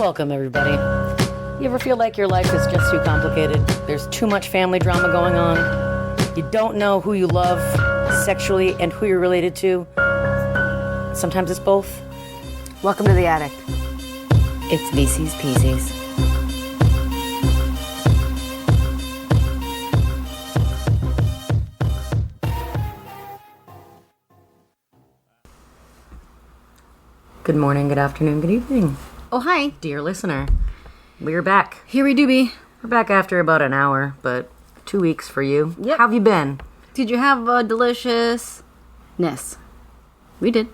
Welcome, everybody. You ever feel like your life is just too complicated? There's too much family drama going on. You don't know who you love sexually and who you're related to. Sometimes it's both. Welcome to the attic. It's VC's Peasies. Good morning, good afternoon, good evening. Oh, hi. Dear listener, we're back. Here we do be. We're back after about an hour, but 2 weeks for you. Yep. How have you been? Did you have a deliciousness? We did.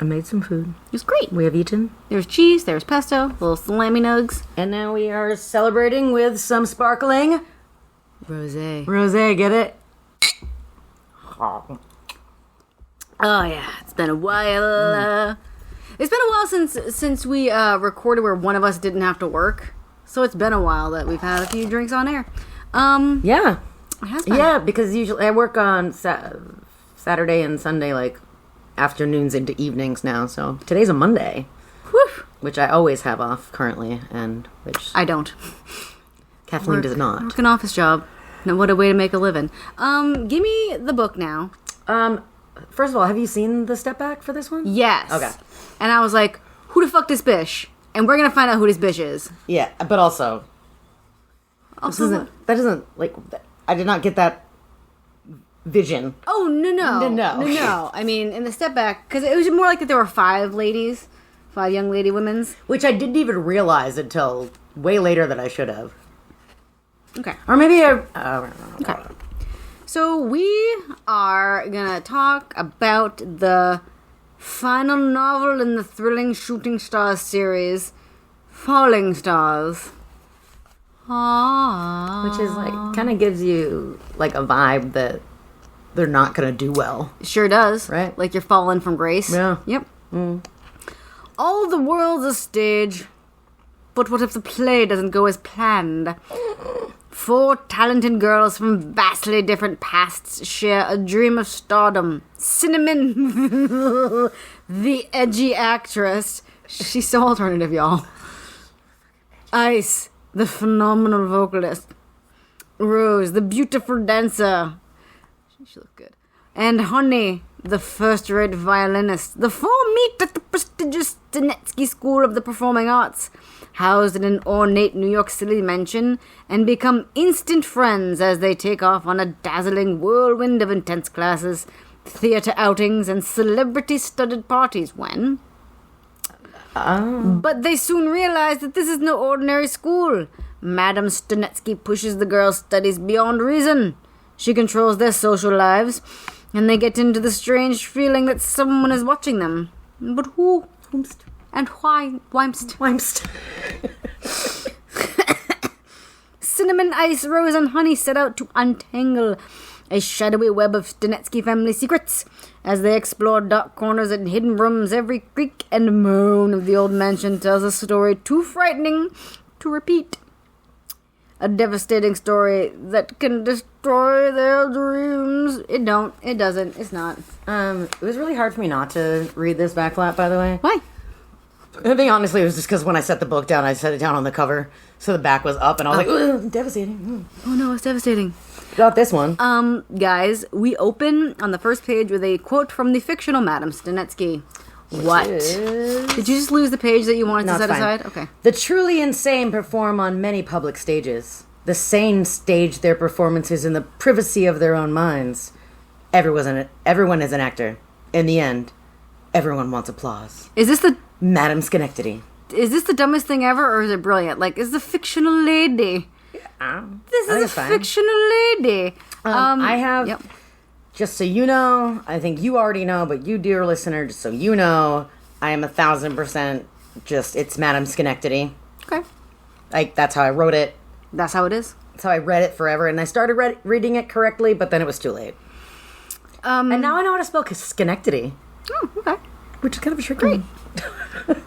I made some food. It was great. We have eaten. There was cheese, there was pesto, little salami nugs. And now we are celebrating with some sparkling Rosé. rosé. Get it? Oh, yeah. It's been a while. It's been a while since we recorded where one of us didn't have to work. So it's been a while that we've had a few drinks on air. Yeah. It has been. Yeah, because usually I work on Saturday and Sunday, like afternoons into evenings now. So today's a Monday, Whew. which I always have off currently, and which I don't. Kathleen does not. Work an office job. No, what a way to make a living. Give me the book now. First of all, have you seen the step back for this one? Yes. Okay. And I was like, who the fuck this bish? And we're going to find out who this bish is. Yeah, but also Also, that isn't like I did not get that vision. oh, no. I mean, in the step back, because it was more like that there were five young lady women's. Which I didn't even realize until way later that I should have. Okay. Or maybe I... Okay. So we are going to talk about the final novel in the thrilling Shooting Stars series, Falling Stars. Aww. Which is like, kind of gives you like a vibe that they're not going to do well. Sure does. Right. Like you're falling from grace. Yeah. Yep. All the world's a stage, but what if the play doesn't go as planned? Four talented girls from vastly different pasts share a dream of stardom. Cinnamon, the edgy actress. She's so alternative, y'all. Ice, the phenomenal vocalist. Rose, the beautiful dancer. She looked good. And Honey, the first-rate violinist. The four meet at the prestigious Stenetsky School of the Performing Arts, housed in an ornate New York City mansion, and become instant friends as they take off on a dazzling whirlwind of intense classes, theater outings, and celebrity-studded parties when... But they soon realize that this is no ordinary school. Madame Stenetsky pushes the girls' studies beyond reason. She controls their social lives, and they get into the strange feeling that someone is watching them. But who? Whomst. And why? Whymst. Cinnamon, Ice, Rose, and Honey set out to untangle a shadowy web of Stenetsky family secrets. As they explore dark corners and hidden rooms, every creak and moan of the old mansion tells a story too frightening to repeat. A devastating story that can destroy their dreams. It doesn't, it's not. It was really hard for me not to read this backflap, by the way. Why? I think honestly it was just because when I set the book down, I set it down on the cover, so the back was up, and I was like, ugh, devastating. Oh no, it's devastating. Got this one. Guys, we open on the first page with a quote from the fictional Madame Stenetsky. What? Did you just lose the page that you wanted to set aside? Okay. The truly insane perform on many public stages. The sane stage their performances in the privacy of their own minds. Everyone is an actor. In the end, everyone wants applause. Is this the Madame Schenectady. Is this the dumbest thing ever, or is it brilliant? Like, is the fictional lady? This is a fictional lady. I have, Yep. just so you know, I think you already know, but you, dear listener, just so you know, I am 1,000% just, it's Madame Schenectady. Okay. Like, that's how I wrote it. That's how it is. That's how I read it forever, and I started reading it correctly, but then it was too late. And now I know how to spell Schenectady. Oh, okay. Which is kind of a tricky. Great.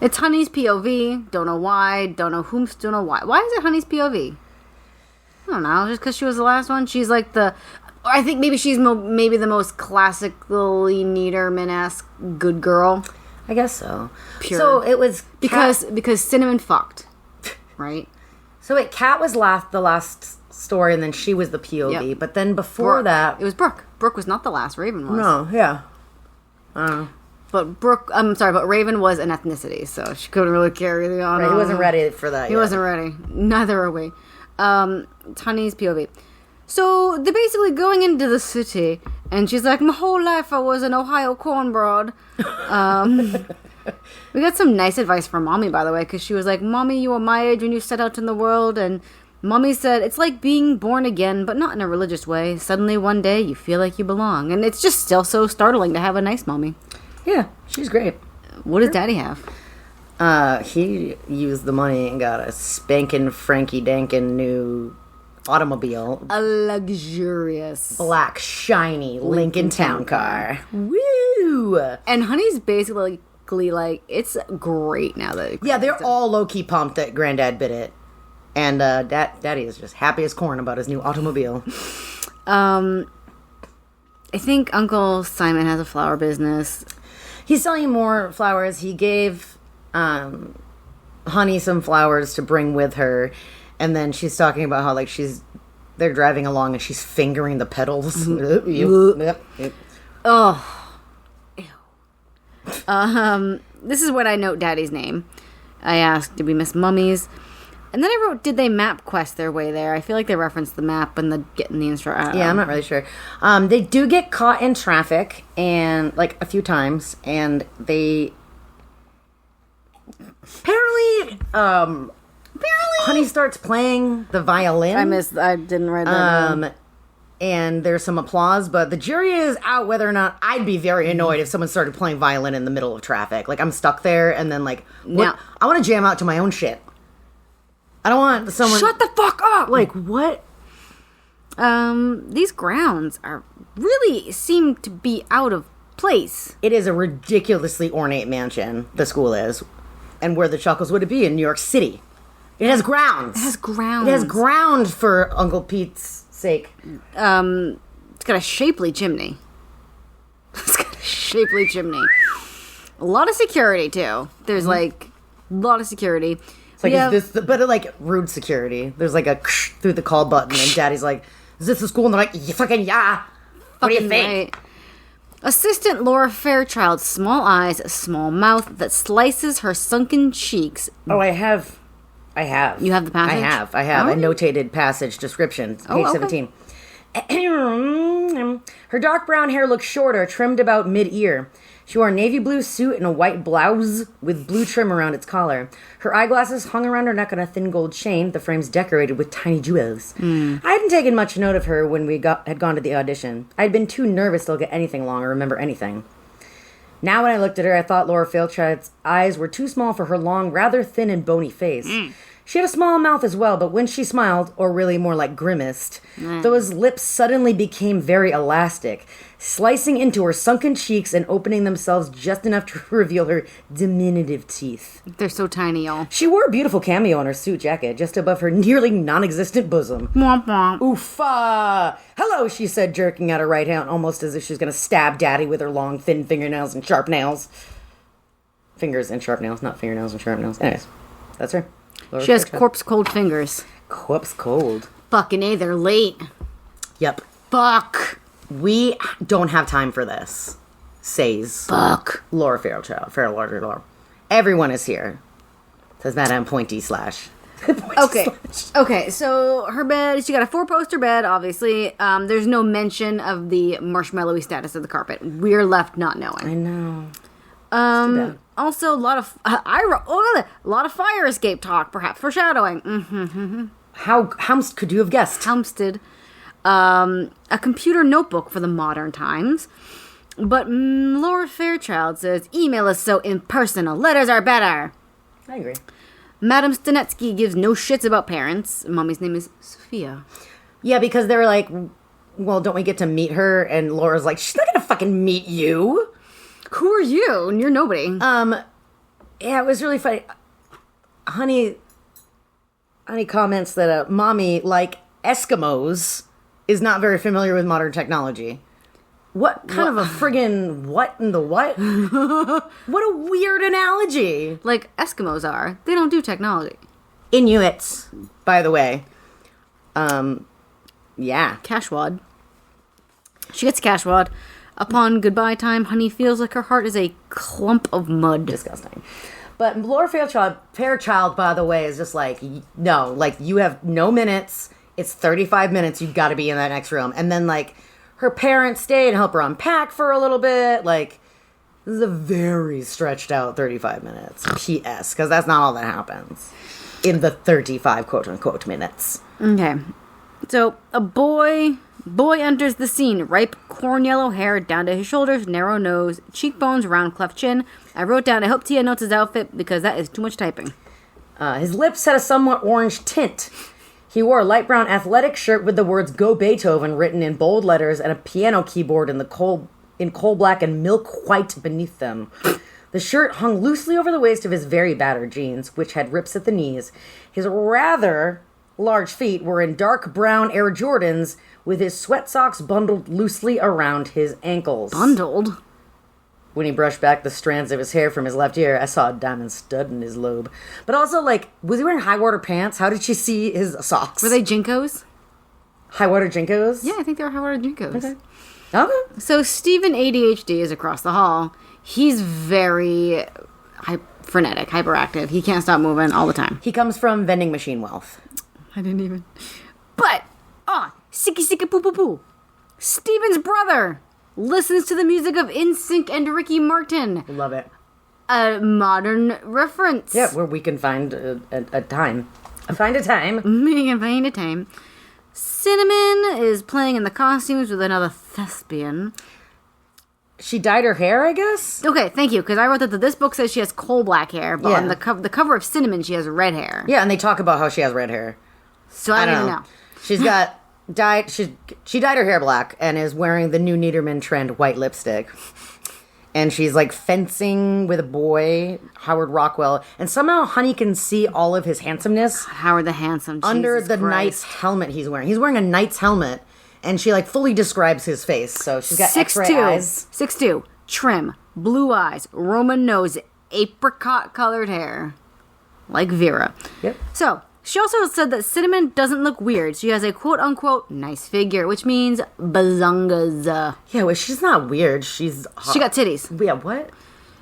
It's Honey's POV. Don't know why. Don't know whom. Don't know why. Why is it Honey's POV? I don't know. Just because she was the last one. She's like the... I think maybe she's maybe the most classically Niederman-esque good girl. I guess so. Pure. So it was Because Cinnamon fucked, right? So Kat was the last story, and then she was the POV. Yep. But then before that, it was Brooke. Brooke was not the last. Raven was. no, yeah, But but Raven was an ethnicity, so she couldn't really carry the honor. right, he wasn't ready for that. He wasn't ready. Neither are we. Honey's POV. So they're basically going into the city, and she's like, my whole life I was an Ohio cornbread. We got some nice advice from Mommy, by the way, because she was like, Mommy, you were my age when you set out in the world, and Mommy said, it's like being born again, but not in a religious way. Suddenly one day you feel like you belong. And it's just still so startling to have a nice Mommy. Yeah, she's great. What does Daddy have? He used the money and got a spanking Frankie Dankin new automobile. A luxurious Black, shiny Lincoln Town Car. Woo! And Honey's basically like, it's great now that... Yeah, they're all low-key pumped that Granddad bit it. And Daddy is just happy as corn about his new automobile. I think Uncle Simon has a flower business. He's selling more flowers. He gave Honey some flowers to bring with her. And then she's talking about how, like, they're driving along and she's fingering the petals. Oh. This is when I note Daddy's name. I asked, did we miss mummies? And then I wrote, did they map quest their way there? I feel like they referenced the map and getting the instruction. Yeah, I'm not really sure. They do get caught in traffic, and like a few times, and they apparently Honey starts playing the violin. I didn't write that down. And there's some applause, but the jury is out whether or not. I'd be very annoyed if someone started playing violin in the middle of traffic. Like, I'm stuck there, and then, like, Now- I want to jam out to my own shit. I don't want someone... Shut the fuck up! Like, what? These grounds really seem to be out of place. It is a ridiculously ornate mansion, the school is. And where the Chuckles would it be? In New York City. It has grounds. It has grounds. It has ground for Uncle Pete's sake. It's got a shapely chimney. It's got a shapely chimney. A lot of security, too. There's, like, a lot of security. It's like, is this... But, like, rude security. There's, like, a through the call button, and Daddy's like, is this the school? And they're like, yeah, fucking yeah. What do you think? Right. Assistant Laura Fairchild's small eyes, small mouth that slices her sunken cheeks. Oh, I have. You have the passage? I have. Oh. A notated passage description, page 17. Her dark brown hair looked shorter, trimmed about mid-ear. She wore a navy blue suit and a white blouse with blue trim around its collar. Her eyeglasses hung around her neck on a thin gold chain, the frames decorated with tiny jewels. I hadn't taken much note of her when we had gone to the audition. I had been too nervous to look at anything long or remember anything. Now when I looked at her, I thought Laura Fairchild's eyes were too small for her long, rather thin and bony face. She had a small mouth as well, but when she smiled, or really more like grimaced, those lips suddenly became very elastic, slicing into her sunken cheeks and opening themselves just enough to reveal her diminutive teeth. They're so tiny, y'all. She wore a beautiful cameo on her suit jacket, just above her nearly non-existent bosom. Womp womp. Oofa! Hello, she said, jerking out her right hand, almost as if she was going to stab Daddy with her long, thin fingernails and sharp nails. Fingers and sharp nails, not fingernails and sharp nails. Anyways, that's her. Laura She has Fairchild. corpse cold fingers. Corpse cold. Fucking A, they're late. Yep. Fuck. We don't have time for this, says Fuck. Laura Fairchild. Laura. Everyone is here, says Madame Pointy slash. Okay, so her bed, she got a 4-poster bed, obviously. There's no mention of the marshmallowy status of the carpet. We're left not knowing. I know. Also, a lot of fire escape talk, perhaps foreshadowing. How could you have guessed? Homestead, a computer notebook for the modern times. But Laura Fairchild says, email is so impersonal. Letters are better. I agree. Madam Stenetsky gives no shits about parents. Mommy's name is Sophia. Yeah, because they were like, well, don't we get to meet her? And Laura's like, she's not gonna fucking meet you. Who are you? And you're nobody. Yeah, it was really funny. Honey comments that Mommy, like Eskimos, is not very familiar with modern technology. What kind of a friggin' what in the what? What a weird analogy. Like Eskimos are. They don't do technology. Inuits, by the way. Yeah. Cashwad. She gets Cashwad. Upon goodbye time, Honey feels like her heart is a clump of mud. Disgusting. But Lord Fairchild, by the way, is just like, no, like, you have no minutes. It's 35 minutes. You've got to be in that next room. And then, like, her parents stay and help her unpack for a little bit. Like, this is a very stretched out 35 minutes. P.S. Because that's not all that happens in the 35 quote-unquote minutes. Okay. So, a boy enters the scene. Ripe, corn yellow hair down to his shoulders, narrow nose, cheekbones, round cleft chin. I wrote down, I hope Tia notes his outfit because that is too much typing. His lips had a somewhat orange tint. He wore a light brown athletic shirt with the words "Go Beethoven" written in bold letters and a piano keyboard in coal black and milk white beneath them. The shirt hung loosely over the waist of his very battered jeans, which had rips at the knees. His rather large feet were in dark brown Air Jordans with his sweat socks bundled loosely around his ankles. Bundled? When he brushed back the strands of his hair from his left ear, I saw a diamond stud in his lobe. But also, like, was he wearing high-water pants? How did she see his socks? Were they Jinkos? High-water Jinkos? Yeah, I think they were high-water Jinkos. Okay. So Stephen ADHD is across the hall. He's very frenetic, hyperactive. He can't stop moving all the time. He comes from vending machine wealth. I didn't even. But, Siki Siki Poo Poo Poo. Stephen's brother listens to the music of NSYNC and Ricky Martin. Love it. A modern reference. Yeah, where we can find a time. Find a time. We can find a time. Cinnamon is playing in the costumes with another thespian. She dyed her hair, I guess? Okay, thank you, because I wrote that this book says she has coal black hair, but on the cover of Cinnamon, she has red hair. Yeah, and they talk about how she has red hair. So I don't even know. She's got she dyed her hair black and is wearing the new Niederman trend white lipstick. And she's like fencing with a boy, Howard Rockwell, and somehow Honey can see all of his handsomeness. Howard the Handsome, under Jesus the Christ. knight's helmet he's wearing. He's wearing a knight's helmet, and she like fully describes his face. So she's got X-ray eyes. 6'2", trim, blue eyes, Roman nose, apricot colored hair, like Vera. Yep. So she also said that Cinnamon doesn't look weird. She has a quote unquote nice figure, which means bazongas. Yeah, well, she's not weird. She's hot. She got titties. Yeah, what?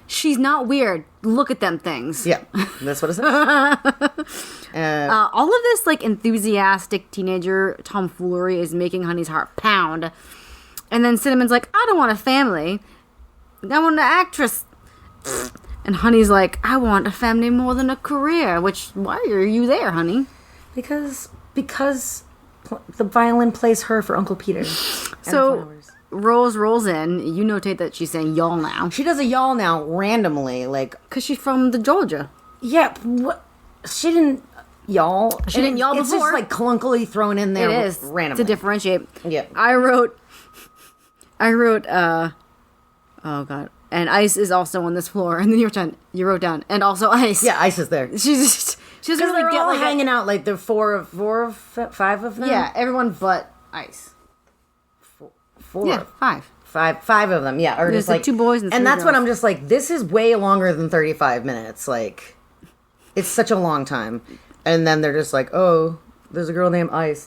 She's not weird. Look at them things. Yeah, that's what it says. All of this like enthusiastic teenager tomfoolery is making Honey's heart pound. And then Cinnamon's like, I don't want a family. I want an actress. And Honey's like, I want a family more than a career. Which, why are you there, Honey? Because the violin plays her for Uncle Peter. So Rose rolls in. You notate that she's saying y'all now. She does a y'all now randomly, like, Because she's from the Georgia. yeah, what? She didn't y'all. She didn't y'all It's before. just like clunkily thrown in there. It is randomly to differentiate. Yeah. I wrote. Oh God. And Ice is also on this floor. And then you wrote down, and also Ice. Yeah, Ice is there. She doesn't Because really they're get all like hanging out, like the five of them. Yeah, everyone but Ice. Four. Yeah, Five of them. Yeah, or There's just like 2 boys and 3 and that's what girls. I'm just like. This is way longer than 35 minutes. Like, it's such a long time. And then they're just like, oh, there's a girl named Ice.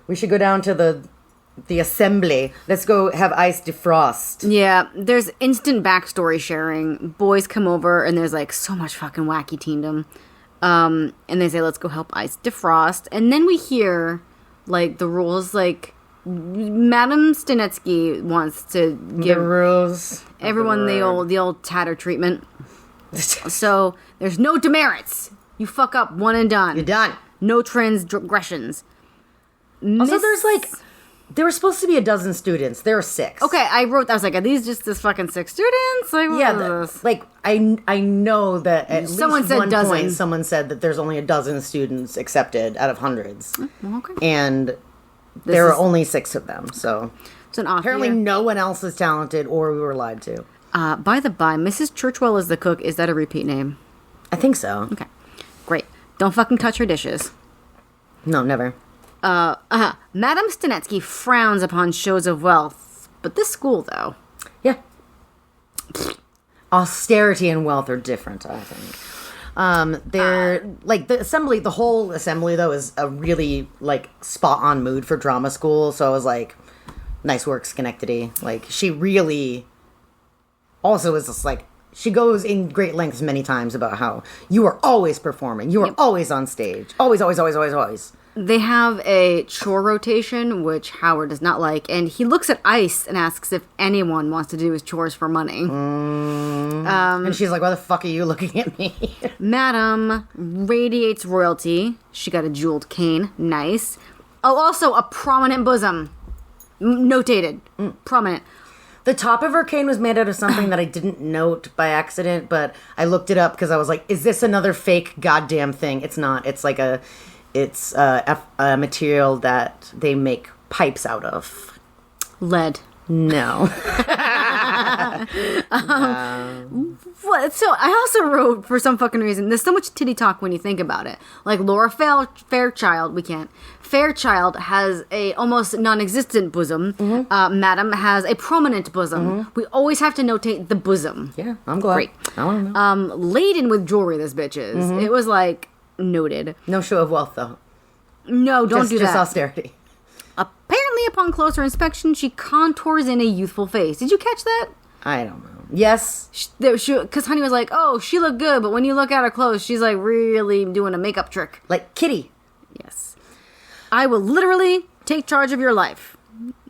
We should go down to the assembly. Let's go have Ice defrost. Yeah, there's instant backstory sharing. Boys come over and there's like so much fucking wacky teendom. And they say, let's go help Ice defrost. And then we hear like the rules, like Madam Stenetsky wants to give the rules. everyone the old tatter treatment. So there's no demerits. You fuck up, one and done. You're done. No transgressions. Also, there's like, there were supposed to be a dozen students. There were 6. Okay, I was like, are these just this fucking 6 students? Like, what is this? like I know that at Someone least said one dozen. point someone said that there's only a dozen students accepted out of hundreds, Okay. and there are only 6 of them. So It's an off apparently, year. no one else is talented, or we were lied to. By the by, Mrs. Churchwell is the cook. Is that a repeat name? I think so. Okay, great. Don't fucking touch her dishes. No, never. Madame Stenetsky frowns upon shows of wealth, But this school, though. Yeah. Austerity and wealth are different, I think. They're like the whole assembly though is a really like spot on mood for drama school. So I was like, nice work, Schenectady. Like she really also is just like, she goes in great lengths many times about how you are always performing. You are always on stage. Always, always, always, always, always. They have a chore rotation, which Howard does not like. And he looks at Ice and asks if anyone wants to do his chores for money. And she's like, why the fuck are you looking at me? Madam radiates royalty. She got a jeweled cane. Nice. Oh, also a prominent bosom. Notated. Prominent. The top of her cane was made out of something that I didn't note by accident, but I looked it up because I was like, is this another fake goddamn thing? It's not. It's like a material that they make pipes out of. Lead. No. So I also wrote, for some fucking reason, there's so much titty talk when you think about it. Like Laura Fairchild has a almost non-existent bosom. Madam has a prominent bosom. We always have to notate the bosom. Yeah, I'm glad. Great. I want to know. Laden with jewelry, this bitch is. It was like noted. No show of wealth though. No, don't do that. Just austerity. Apparently, upon closer inspection, she contours in a youthful face. Did you catch that? I don't know. Yes. Because Honey was like, oh, she looked good, but when you look at her close, she's like really doing a makeup trick. Like Kitty. Yes. I will literally take charge of your life.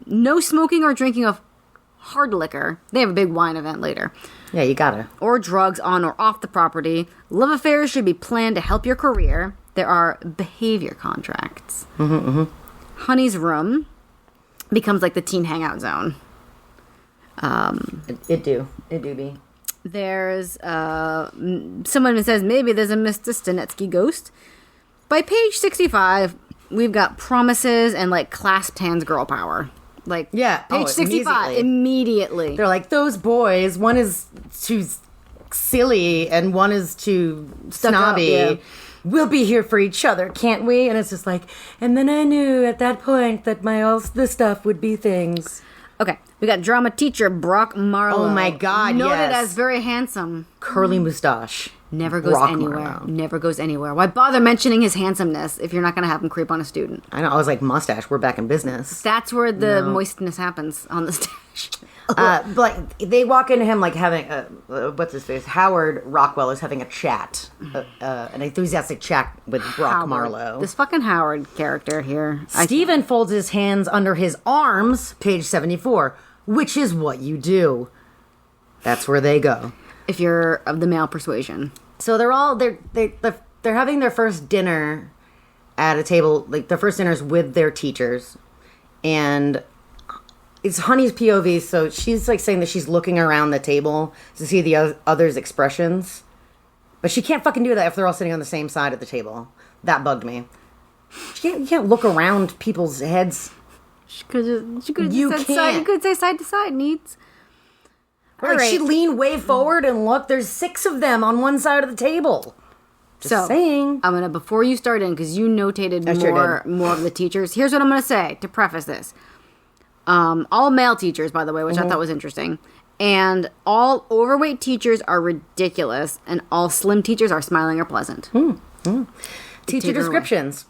No smoking or drinking of hard liquor. They have a big wine event later. Yeah, you gotta. Or drugs on or off the property. Love affairs should be planned to help your career. There are behavior contracts. Honey's room becomes like the teen hangout zone. It do be. There's someone says maybe there's a Mr. Stenetsky ghost. By page 65, we've got promises and like clasped hands girl power. Like page 65 immediately. They're like, those boys, one is too silly and one is too snobby. We'll be here for each other, can't we? And it's just like, and then I knew at that point that all the stuff would be things. Okay, we got drama teacher Brock Marlowe. Oh my God, noted as very handsome. Curly mustache. Never goes Brock anywhere. Marlowe. Never goes anywhere. Why bother mentioning his handsomeness if you're not going to have him creep on a student? I know. I was like, mustache. We're back in business. That's where the moistness happens on the stage. Like they walk into him like having what's his face? Howard Rockwell is having a chat, an enthusiastic chat with Brock Marlowe. This fucking Howard character here. Stephen folds his hands under his arms, page 74, which is what you do. That's where they go. If you're of the male persuasion. So they're having their first dinner at a table, like their first dinners with their teachers, and it's Honey's POV, so she's like saying that she's looking around the table to see the others' expressions. But she can't fucking do that if they're all sitting on the same side of the table. That bugged me. You can't look around people's heads. She could have say side to side needs. Like she leaned way forward and look, there's 6 of them on one side of the table. Just saying. I'm gonna, before you start in, because you notated more of the teachers. Here's what I'm gonna say to preface this. All male teachers, by the way, which I thought was interesting. And all overweight teachers are ridiculous, and all slim teachers are smiling or pleasant. Teacher descriptions.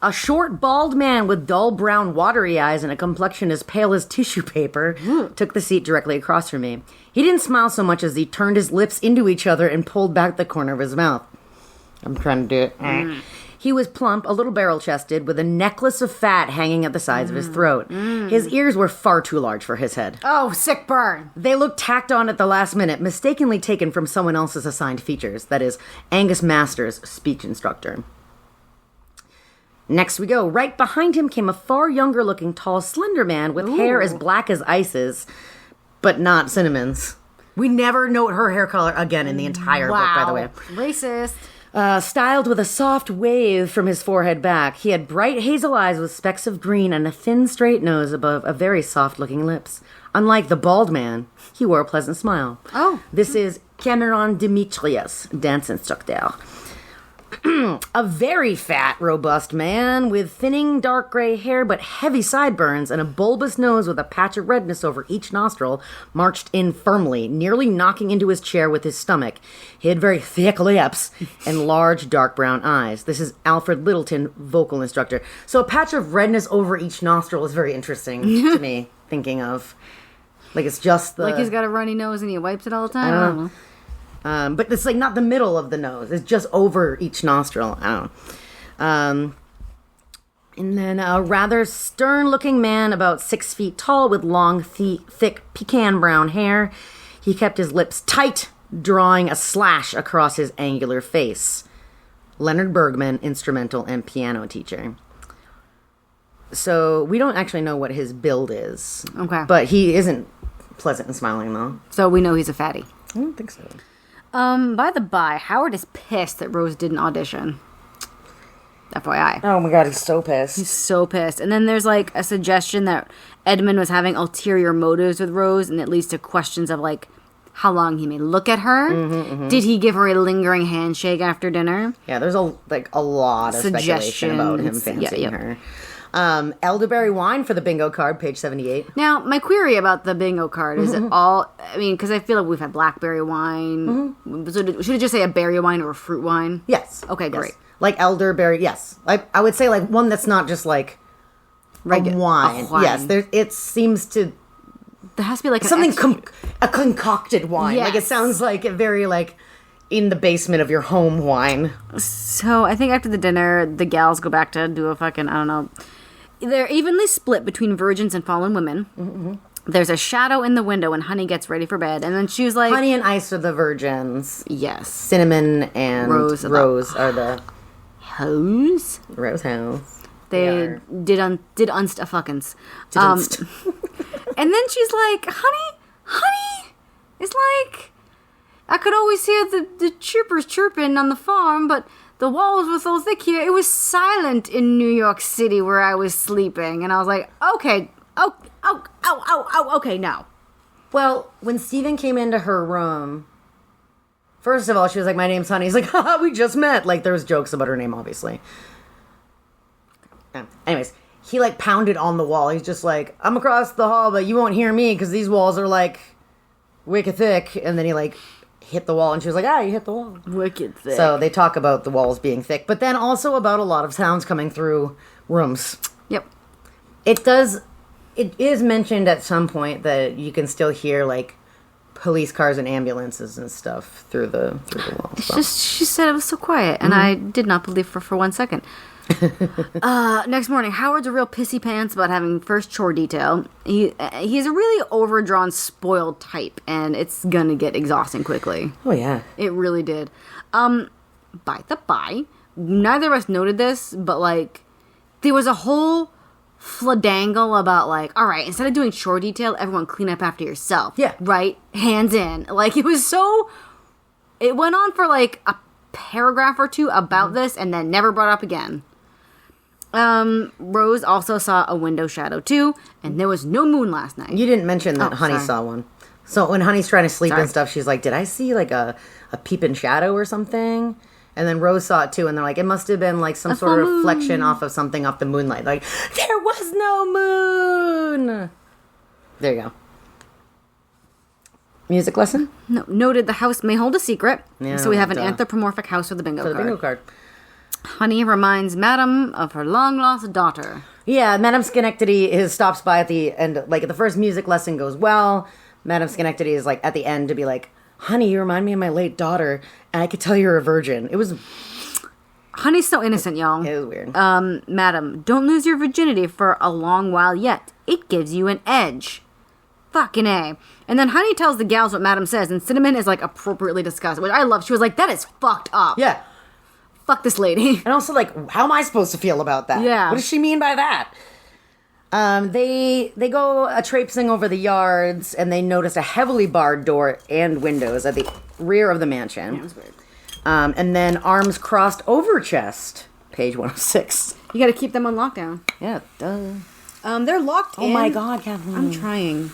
A short, bald man with dull brown, watery eyes and a complexion as pale as tissue paper took the seat directly across from me. He didn't smile so much as he turned his lips into each other and pulled back the corner of his mouth. I'm trying to do it. He was plump, a little barrel-chested, with a necklace of fat hanging at the sides of his throat. His ears were far too large for his head. Oh, sick burn. They looked tacked on at the last minute, mistakenly taken from someone else's assigned features. That is, Angus Masters, speech instructor. Next we go. Right behind him came a far younger-looking, tall, slender man with hair as black as ices, but not Cinnamon's. We never note her hair color again in the entire book, by the way. Racist. Styled with a soft wave from his forehead back. He had bright hazel eyes with specks of green and a thin, straight nose above a very soft-looking lips. Unlike the bald man, he wore a pleasant smile. Oh. This is Cameron Demetrius, dance instructor. A very fat, robust man with thinning dark gray hair but heavy sideburns and a bulbous nose with a patch of redness over each nostril marched in firmly, nearly knocking into his chair with his stomach. He had very thick lips and large dark brown eyes. This is Alfred Littleton, vocal instructor. So a patch of redness over each nostril is very interesting to me, thinking of. Like it's just the... Like he's got a runny nose and he wipes it all the time? I don't know. But it's like not the middle of the nose. It's just over each nostril. I don't know. And then a rather stern-looking man, about 6 feet tall, with long, thick pecan brown hair. He kept his lips tight, drawing a slash across his angular face. Leonard Bergman, instrumental and piano teacher. So we don't actually know what his build is. Okay. But he isn't pleasant and smiling, though. So we know he's a fatty. I don't think so. By the by, Howard is pissed that Rose didn't audition. FYI. Oh my god, he's so pissed. He's so pissed. And then there's like a suggestion that Edmund was having ulterior motives with Rose, and it leads to questions of like how long he may look at her. Did he give her a lingering handshake after dinner? Yeah, there's a lot of speculation about him fancying her. Elderberry wine for the bingo card, page 78. Now, my query about the bingo card is all... I mean, because I feel like we've had blackberry wine. So should it just say a berry wine or a fruit wine? Yes. Okay, great. Yes. Like elderberry, yes. I would say like one that's not just like a wine. Yes, it seems to... There has to be like something a concocted wine. Yes. Like it sounds like a very like in the basement of your home wine. So I think after the dinner, the gals go back to do a fucking, I don't know... They're evenly split between virgins and fallen women. There's a shadow in the window when Honey gets ready for bed. And then she was like... Honey and Ice are the virgins. Yes. Cinnamon and Rose are the... Hoes? Rose hoes. They did unstufffuckins. And then she's like, Honey, it's like... I could always hear the chirpers chirping on the farm, but... The walls were so thick here, it was silent in New York City where I was sleeping. And I was like, okay, okay, now. Well, when Stephen came into her room, first of all, she was like, my name's Honey. He's like, haha, we just met. Like, there was jokes about her name, obviously. Anyways, he, like, pounded on the wall. He's just like, I'm across the hall, but you won't hear me because these walls are, like, wicked thick. And then he, like... hit the wall, and she was like, you hit the wall. Wicked thick. So they talk about the walls being thick, but then also about a lot of sounds coming through rooms. Yep. It is mentioned at some point that you can still hear, like, police cars and ambulances and stuff through the walls. It's just, she said it was so quiet, and I did not believe her for 1 second. Next morning, Howard's a real pissy pants about having first chore detail. He's a really overdrawn, spoiled type, and it's gonna get exhausting quickly. Oh yeah, it really did. By the by, neither of us noted this, but like there was a whole fladangle about like, all right, instead of doing chore detail, everyone clean up after yourself. Yeah, right, hands in. Like it was so. It went on for like a paragraph or two about this, and then never brought up again. Rose also saw a window shadow too, and there was no moon last night. You didn't mention that Honey saw one. So when Honey's trying to sleep and stuff, she's like, did I see like a peeping shadow or something? And then Rose saw it too, and they're like, it must have been like some sort of reflection off of something off the moonlight. Like, there was no moon! There you go. Music lesson? No, noted the house may hold a secret. Yeah, so we have an anthropomorphic house for the bingo card. Honey reminds Madame of her long-lost daughter. Yeah, Madame Schenectady stops by at the end. Like, the first music lesson goes well. Madame Schenectady is, like, at the end to be like, Honey, you remind me of my late daughter, and I could tell you're a virgin. It was... Honey's so innocent, y'all. It was weird. Madam, don't lose your virginity for a long while yet. It gives you an edge. Fucking A. And then Honey tells the gals what Madam says, and Cinnamon is, like, appropriately disgusted, which I love. She was like, that is fucked up. Yeah. Fuck this lady. And also, like, how am I supposed to feel about that? Yeah. What does she mean by that? They go traipsing over the yards, and they notice a heavily barred door and windows at the rear of the mansion. Yeah, it was weird. And then arms crossed over chest, page 106. You gotta keep them on lockdown. Yeah, duh. They're locked in. Oh my god, Kathleen. I'm trying.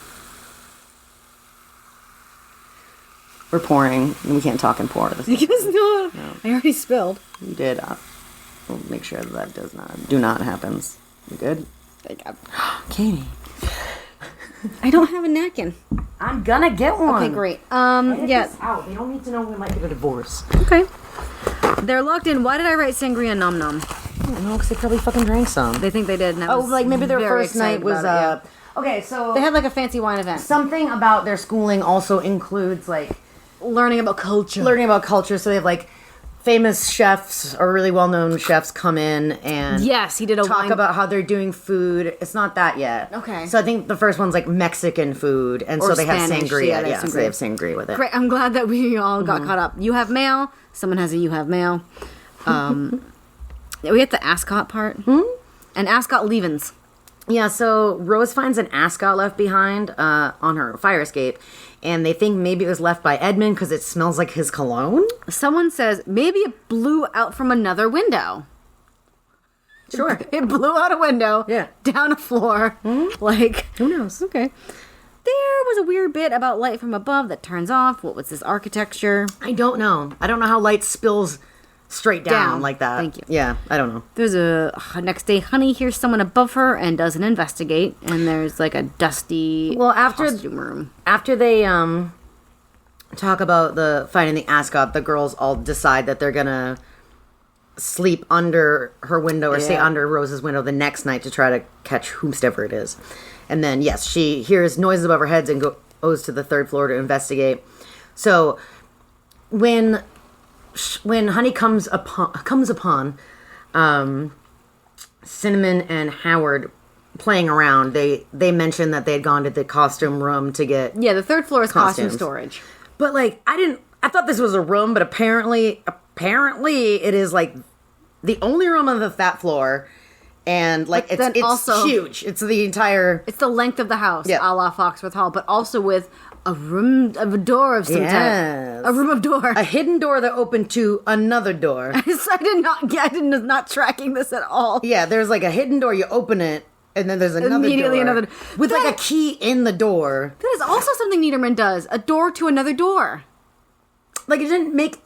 We're pouring, and we can't talk and pour. This Because no, I already spilled. you did. We'll make sure that do not happens. You good? Thank God. Katie. I don't have a napkin. I'm gonna get one. Okay, great. Edit Yeah. this out. They don't need to know we might get a divorce. Okay. They're locked in. Why did I write sangria nom nom? I don't know, because they probably fucking drank some. They think they did. And I was like maybe their very first night excited was about it, Okay, so yeah. They had like a fancy wine event. something about their schooling also includes like Learning about culture. So they have like famous chefs or really well-known chefs come in and Yes, he did a talk wine. about how they're doing food. It's not that yet. Okay. So I think the first one's like Mexican food, and Or so they have Spanish. sangria. Yeah, they have So sangria. they have sangria with it. Great. I'm glad that we all got caught up. You have mail. Someone has a you have mail. We hit the ascot part. And ascot leavens. Yeah, so Rose finds an ascot left behind on her fire escape, and they think maybe it was left by Edmund because it smells like his cologne. Someone says maybe it blew out from another window. Sure. It blew out a window. Yeah. Down a floor. Like, Who knows? okay. There was a weird bit about light from above that turns off. What was this architecture? I don't know. I don't know how light spills straight down like that. Thank you. Yeah, I don't know. There's a next day. Honey hears someone above her and doesn't investigate. And there's like a dusty costume room. After they talk about the finding the ascot, the girls all decide that they're gonna sleep under her window or stay Yeah. under Rose's window the next night to try to catch whomsoever it is. And then yes, she hears noises above her heads and goes to the third floor to investigate. So when Honey comes upon Cinnamon and Howard playing around, they mentioned that they had gone to the costume room to get Yeah, the third floor is costume Costumes. storage. But like I thought this was a room, but apparently it is like the only room on that floor, and like But then it's also- huge. It's the entire It's the length of the house, Yeah. a la Foxworth Hall, but also with a room of a door of some Yes. type. A room of door. a hidden door that opened to another door. I did not tracking this at all. Yeah, there's like a hidden door. You open it, and then there's another Immediately door another- with like That- a key in the door. That is also something Niederman does. A door to another door. Like it didn't make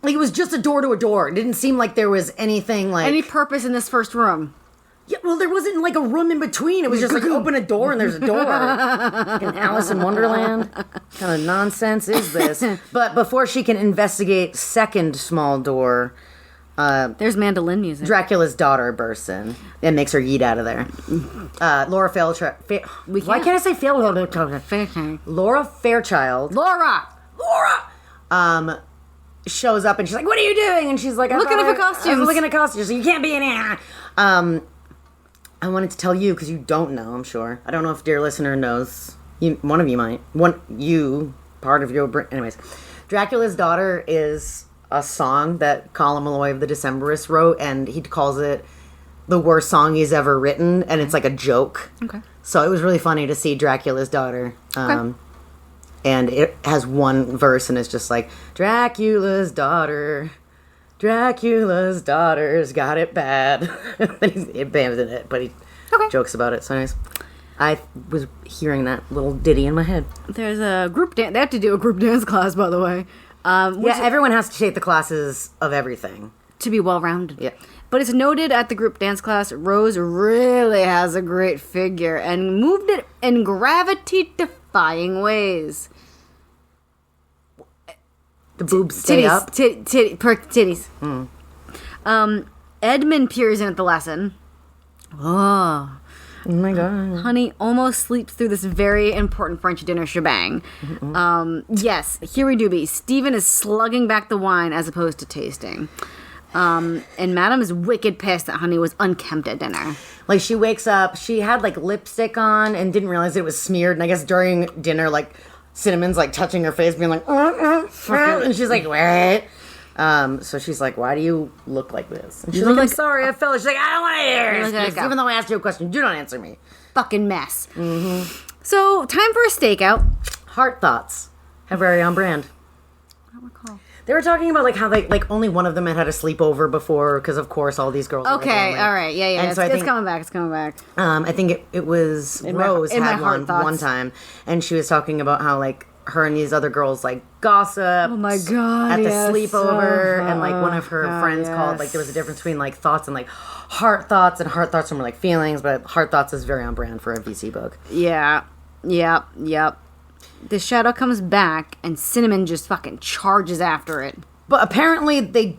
like it was just a door to a door. It didn't seem like there was anything like Any purpose in this first room. Yeah, well, there wasn't like a room in between. It was just like you open a door and there's a door. Like an Alice in Wonderland. What kind of nonsense is this? But before she can investigate second small door, There's mandolin music. Dracula's daughter bursts in and makes her yeet out of there. Laura Fairchild. Why can't I say Fairchild? Laura Fairchild. Laura! Shows up and she's like, "What are you doing?" And she's like, Looking "I for costumes." I was looking at costumes. So you can't be in here." I wanted to tell you because you don't know. I'm sure. I don't know if dear listener knows. One of you might. Part of your brain. Anyways, Dracula's Daughter is a song that Colin Malloy of the Decemberists wrote, and he calls it the worst song he's ever written, and it's like a joke. Okay. So it was really funny to see Dracula's Daughter. Okay. And it has one verse, and it's just like, Dracula's daughter's daughter's got it bad. And he abandoned it, but he jokes about it. So nice. I was hearing that little ditty in my head. There's a group dance. They have to do a group dance class, by the way. Yeah, everyone has to take the classes of everything. To be well-rounded. Yeah. But it's noted at the group dance class, Rose really has a great figure and moved it in gravity-defying ways. The boobs stay up. Titties. Edmund peers in at the lesson. Oh. Oh my god. Honey almost sleeps through this very important French dinner shebang. Yes, here we do be. Stephen is slugging back the wine as opposed to tasting. And Madame is wicked pissed that Honey was unkempt at dinner. Like, she wakes up, she had like lipstick on and didn't realize it was smeared. And I guess during dinner, like, Cinnamon's like touching her face, being like, and she's like, what? So she's like, why do you look like this? And she's like, I'm sorry, I fell. She's like, I don't want to hear it. Even though I asked you a question, do not answer me. Fucking mess. So, time for a stakeout. Heart thoughts. How very on brand. I don't recall. They were talking about like how they like only one of them had a sleepover before because of course all these girls. Okay, all right, yeah. And so I it's think, coming back. It's coming back. I think it was In my Rose heart had one thoughts. one time, and she was talking about how like her and these other girls like gossip. Oh my God, At the yes. sleepover, and like one of her friends called, like there was a difference between like thoughts and like heart thoughts, and heart thoughts are more like feelings, but heart thoughts is very on brand for a VC book. Yeah. Yep. The shadow comes back, and Cinnamon just fucking charges after it. But apparently they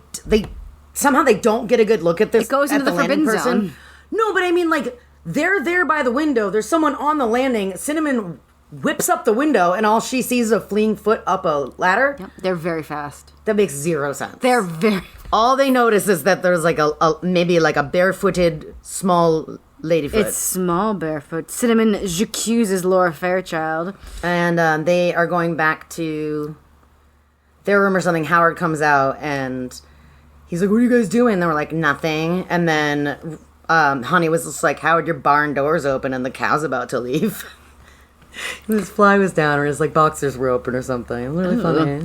somehow they don't get a good look at this. It goes into the landing forbidden zone. No, but I mean, like, they're there by the window. There's someone on the landing. Cinnamon whips up the window, and all she sees is a fleeing foot up a ladder. Yep. They're very fast. That makes zero sense. They're very... All they notice is that there's like a maybe like a barefooted small ladyfoot. It's small barefoot. Cinnamon accuses Laura Fairchild. And they are going back to their room or something. Howard comes out, and he's like, what are you guys doing? And they were like, nothing. And then Honey was just like, Howard, your barn door's open, and the cow's about to leave. His fly was down, or his like boxers were open or something. Really funny.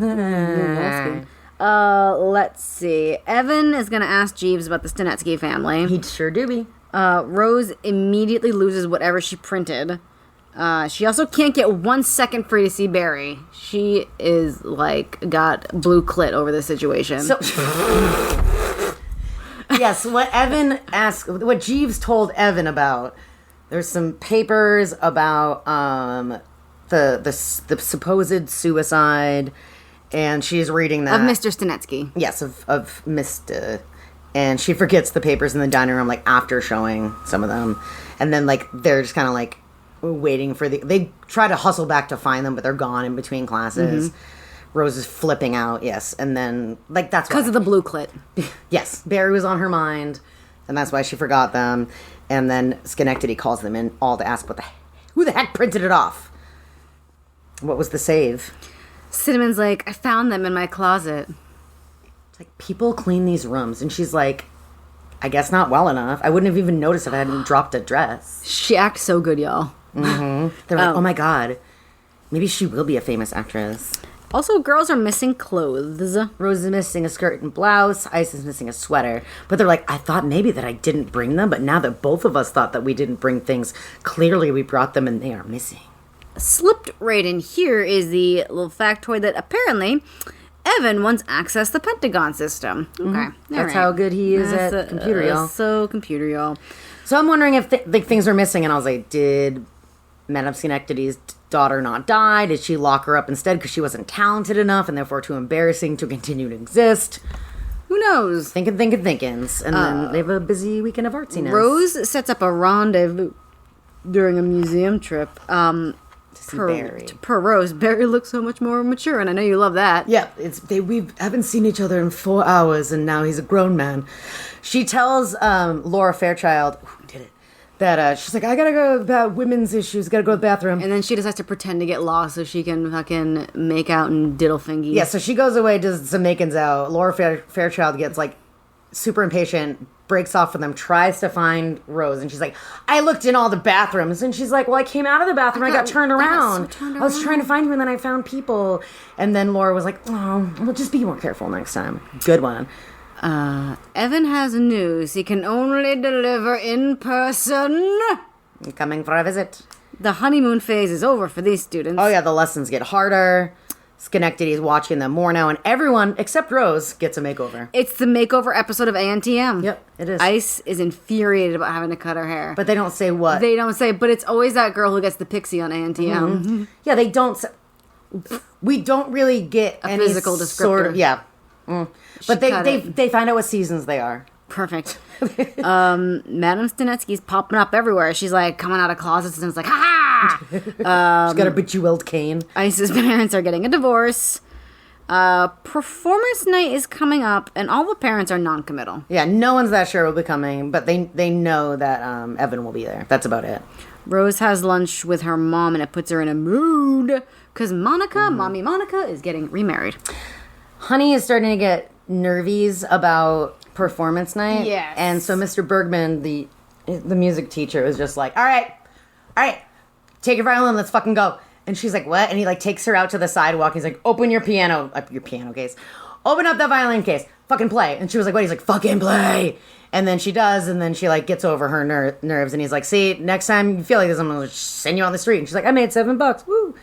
Let's see. Evan is going to ask Jeeves about the Stenetsky family. He'd sure do be. Rose immediately loses whatever she printed. She also can't get 1 second free to see Barry. She is like got blue clit over the situation. So, yes, what Jeeves told Evan about. There's some papers about the supposed suicide, and she's reading that of Mr. Stenetsky. Yes, of Mr. And she forgets the papers in the dining room, like, after showing some of them. And then, like, they're just kind of, like, waiting for they try to hustle back to find them, but they're gone in between classes. Rose is flipping out, yes. And then, like, that's because of the blue clit. Yes, Barry was on her mind, and that's why she forgot them. And then Schenectady calls them in all to ask who the heck printed it off? What was the save? Cinnamon's like, I found them in my closet. Like, people clean these rooms, and she's like, I guess not well enough. I wouldn't have even noticed if I hadn't dropped a dress. She acts so good, y'all. They're like, oh my God, maybe she will be a famous actress. Also, girls are missing clothes. Rose is missing a skirt and blouse. Ice is missing a sweater. But they're like, I thought maybe that I didn't bring them, but now that both of us thought that we didn't bring things, clearly we brought them and they are missing. Slipped right in here is the little factoid that apparently Evan once accessed the Pentagon system. Okay. That's how good he is at computer, y'all. So computer, y'all. So I'm wondering if things are missing, and I was like, did Madame Schenectady's daughter not die? Did she lock her up instead because she wasn't talented enough and therefore too embarrassing to continue to exist? Who knows? Thinking. And then they have a busy weekend of artsiness. Rose sets up a rendezvous during a museum trip. Barry. Per Rose, Barry looks so much more mature, and I know you love that. Yeah, we haven't seen each other in 4 hours, and now he's a grown man. She tells Laura Fairchild, who did it, that she's like, I gotta go about women's issues, gotta go to the bathroom. And then she decides to pretend to get lost so she can fucking make out and diddle fingies. Yeah, so she goes away, does some makings out. Laura Fairchild gets like super impatient, breaks off from them, tries to find Rose, and she's like, I looked in all the bathrooms, and she's like, well, I came out of the bathroom, I got turned around. I was trying to find you, and then I found people. And then Laura was like, oh, well, just be more careful next time. Good one. Evan has news he can only deliver in person. Coming for a visit. The honeymoon phase is over for these students. Oh yeah, the lessons get harder. Schenectady is watching them more now, and everyone except Rose gets a makeover. It's the makeover episode of ANTM. Yep, it is. Ice is infuriated about having to cut her hair. But they don't say what. They don't say, but it's always that girl who gets the pixie on ANTM. Mm-hmm. Yeah, they don't say. We don't really get any physical descriptor. Sort of, yeah. But they find out what seasons they are. Perfect. Madame Stenetsky's popping up everywhere. She's like coming out of closets and it's like, ha ha! She's got a bejeweled cane. Ice's parents are getting a divorce. Performance night is coming up, and all the parents are non-committal. Yeah, no one's that sure will be coming, but they know that Evan will be there. That's about it. Rose has lunch with her mom, and it puts her in a mood because Mommy Monica, is getting remarried. Honey is starting to get nervies about performance night. Yes. And so Mr. Bergman, the music teacher, is just like, all right, take your violin, let's fucking go. And she's like, what? And he like takes her out to the sidewalk. He's like, open your piano case. Open up that violin case. Fucking play. And she was like, what? He's like, fucking play. And then she does, and then she like gets over her nerves. And he's like, see, next time you feel like this, I'm going to send you on the street. And she's like, I made $7. Woo.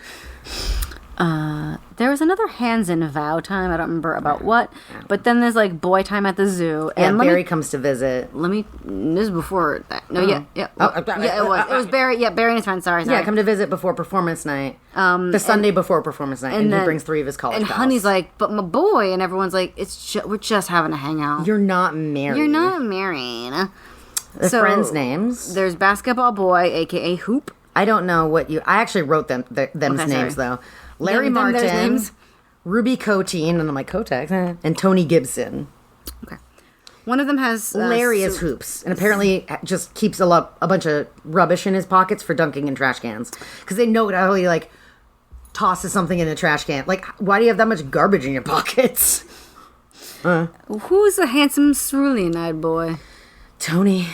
There was another hands in vow time. I don't remember about what. But then there's like boy time at the zoo. Yeah, And Barry comes to visit. This is before that. No, yeah. It was Barry. Yeah, Barry and his friend. Sorry. Yeah, come to visit before performance night. The Sunday before performance night. And he brings 3 of his college pals. And Honey's like, but my boy. And everyone's like, we're just having a hangout. You're not married. You're not married. The friends' names. There's basketball boy, a.k.a. Hoop. I don't know what you... I actually wrote them's names, though. Larry Martin, Ruby Coteen, and I'm like, Kotex, and Tony Gibson. Okay. One of them has... Larry is Hoops, and apparently just keeps a bunch of rubbish in his pockets for dunking in trash cans. Because they know how he, like, tosses something in a trash can. Like, why do you have that much garbage in your pockets? Who's the handsome cerulean-eyed boy? Tony.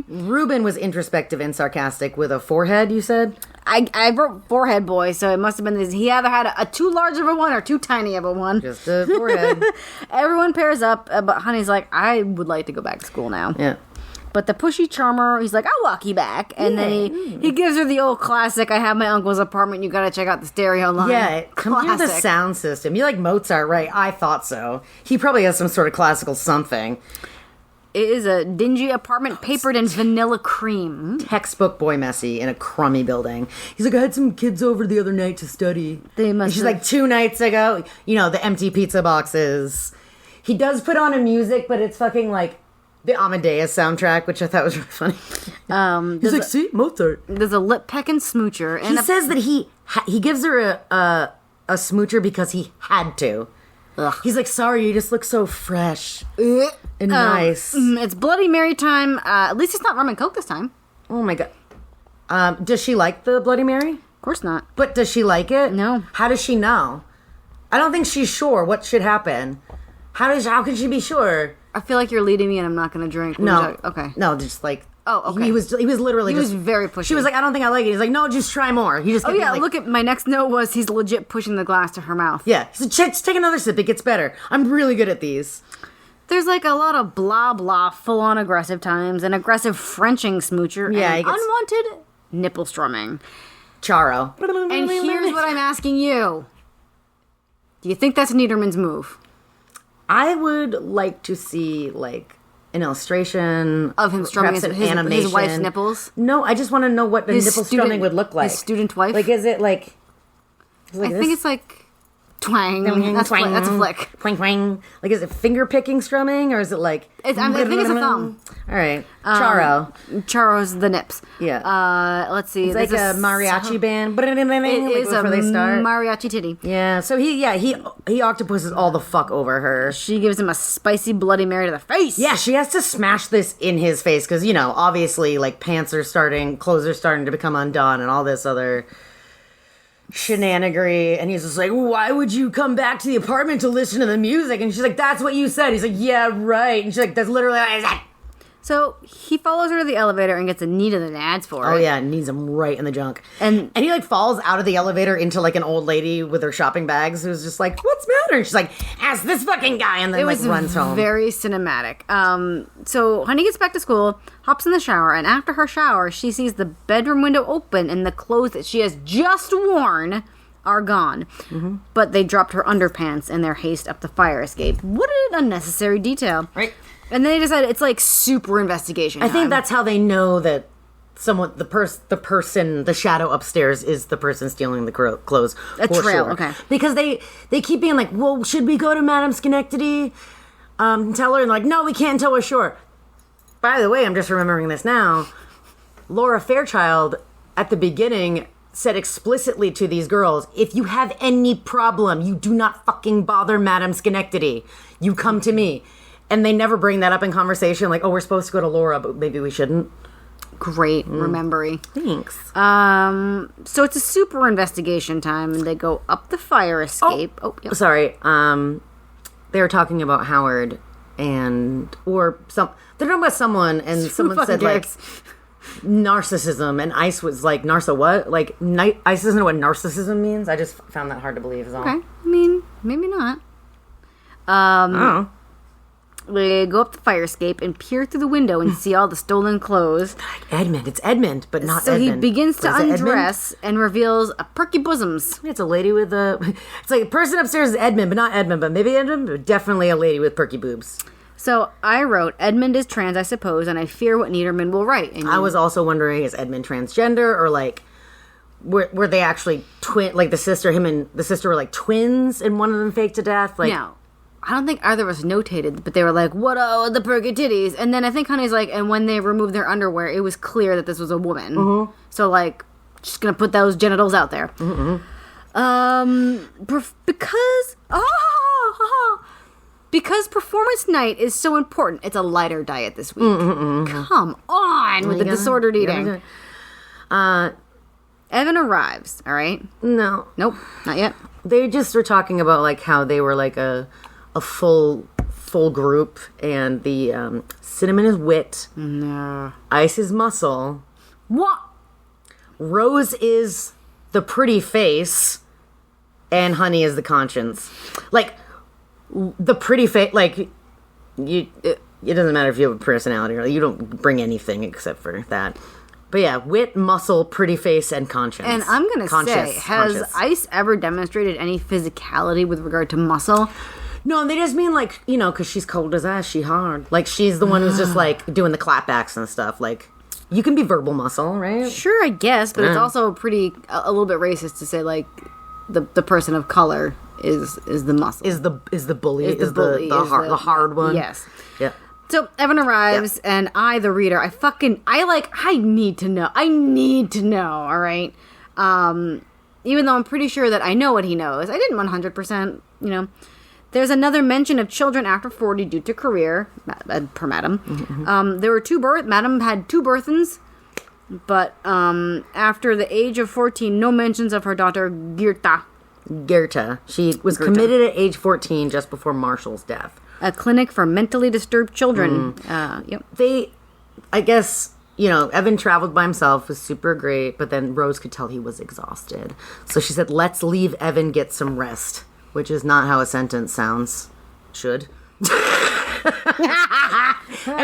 Ruben was introspective and sarcastic with a forehead, you said? I wrote forehead boy, so it must have been this. He either had a too large of a one or too tiny of a one. Just a forehead. Everyone pairs up, but Honey's like, I would like to go back to school now. Yeah. But the pushy charmer, he's like, I'll walk you back. And then he gives her the old classic, I have my uncle's apartment, you gotta check out the stereo line. Yeah, compare the sound system. You like Mozart, right? I thought so. He probably has some sort of classical something. It is a dingy apartment papered in vanilla cream. Textbook boy messy in a crummy building. He's like, I had some kids over the other night to study. She's like, 2 nights ago. You know, the empty pizza boxes. He does put on a music, but it's fucking like the Amadeus soundtrack, which I thought was really funny. He's like, see, Mozart. There's a lip peck and smoocher. And he says that he gives her a smoocher because he had to. Ugh. He's like, sorry, you just look so fresh and nice. It's Bloody Mary time. At least it's not rum and coke this time. Oh my god. Does she like the Bloody Mary? Of course not. But does she like it? No. How does she know? I don't think she's sure what should happen. How can she be sure? I feel like you're leading me and I'm not going to drink. No. Okay. No, just like... Oh, okay. He was literally He was very pushy. She was like, I don't think I like it. He's like, no, just try more. He just look at my next note was he's legit pushing the glass to her mouth. Yeah. He said, just take another sip. It gets better. I'm really good at these. There's like a lot of blah blah full-on aggressive times, an aggressive Frenching smoocher, and unwanted nipple strumming. Charo. And here's what I'm asking you. Do you think that's Niederman's move? I would like to see, like, an illustration of him strumming his wife's nipples. No, I just want to know what the nipple strumming would look like. His student wife. Like, is it like? I think it's like twang. That's a flick. Twang twang. Like, is it finger picking strumming or is it like? I think it's a thumb. All right, Charo. Charo's the nips. Yeah. Let's see. It's like a mariachi band. It is a mariachi titty. Yeah. So he octopuses all the fuck over her. She gives him a spicy Bloody Mary to the face. Yeah, she has to smash this in his face because, you know, obviously, like, clothes are starting to become undone and all this other shenanigans. And he's just like, why would you come back to the apartment to listen to the music? And she's like, that's what you said. He's like, yeah, right. And she's like, that's literally what I said. So he follows her to the elevator and gets a knee to the nads for it. Oh yeah, knees him right in the junk. And he like falls out of the elevator into like an old lady with her shopping bags who's just like, what's the matter? And she's like, ask this fucking guy, and then runs home. Very cinematic. So Honey gets back to school, hops in the shower, and after her shower, she sees the bedroom window open and the clothes that she has just worn are gone. Mm-hmm. But they dropped her underpants in their haste up the fire escape. What an unnecessary detail. Right. And then they decided it's like super investigation time. I think that's how they know that the shadow upstairs is the person stealing the clothes. A trail, sure. Okay. Because they keep being like, well, should we go to Madame Schenectady? Tell her, and like, no, we can't until we're sure. By the way, I'm just remembering this now. Laura Fairchild, at the beginning, said explicitly to these girls, if you have any problem, you do not fucking bother Madame Schenectady. You come to me. And they never bring that up in conversation, like, oh, we're supposed to go to Laura, but maybe we shouldn't. Great remembering. Thanks. So it's a super investigation time, and they go up the fire escape. Sorry. They were talking about Howard, they're talking about someone, and someone said, like, narcissism, and Ice was like, narsa what? Like, Ice doesn't know what narcissism means? I just found that hard to believe. Okay. I mean, maybe not. They go up the fire escape and peer through the window and see all the stolen clothes. Edmund. It's Edmund, but not So Edmund. he begins to What is it, undress and reveals a perky bosoms. It's a lady with a... It's like a person upstairs is Edmund, but not Edmund. But maybe Edmund, but definitely a lady with perky boobs. So I wrote, Edmund is trans, I suppose, and I fear what Niederman will write. And I was also wondering, is Edmund transgender, or like... Were they actually twin? Like the sister were like twins, and one of them faked to death? Like, no. I don't think either was notated, but they were like, what, the perky titties? And then I think Honey's like, and when they removed their underwear, it was clear that this was a woman. Mm-hmm. So, like, just gonna put those genitals out there. Mm-hmm. Because performance night is so important, it's a lighter diet this week. Mm-hmm. Come on with the disordered eating. Evan arrives, all right? No. Nope, not yet. They just were talking about, like, how they were, like, a full group, and the Cinnamon is wit. No. Ice is muscle. What? Rose is the pretty face, and Honey is the conscience. Like, the pretty face, like, it doesn't matter if you have a personality, or you don't bring anything except for that. But yeah, wit, muscle, pretty face, and conscience. And I'm going to say, has Ice ever demonstrated any physicality with regard to muscle? No, they just mean, like, you know, because she's cold as ass, she hard. Like, she's the one who's just, like, doing the clapbacks and stuff. Like, you can be verbal muscle, right? Sure, I guess, but it's also a little bit racist to say, like, the person of color is the muscle. Is the bully. Is the hard one. Yes. Yeah. So Evan arrives, and I, the reader, I need to know. I need to know, all right? Even though I'm pretty sure that I know what he knows. I didn't 100%, you know. There's another mention of children after 40 due to career, per Madam. Mm-hmm. There were Madam had 2 birthins, but after the age of 14, no mentions of her daughter, Gerta. She was committed at age 14, just before Marshall's death. A clinic for mentally disturbed children. Yep. I guess, you know, Evan traveled by himself, was super great, but then Rose could tell he was exhausted. So she said, let's leave Evan get some rest, which is not how a sentence sounds. Should. And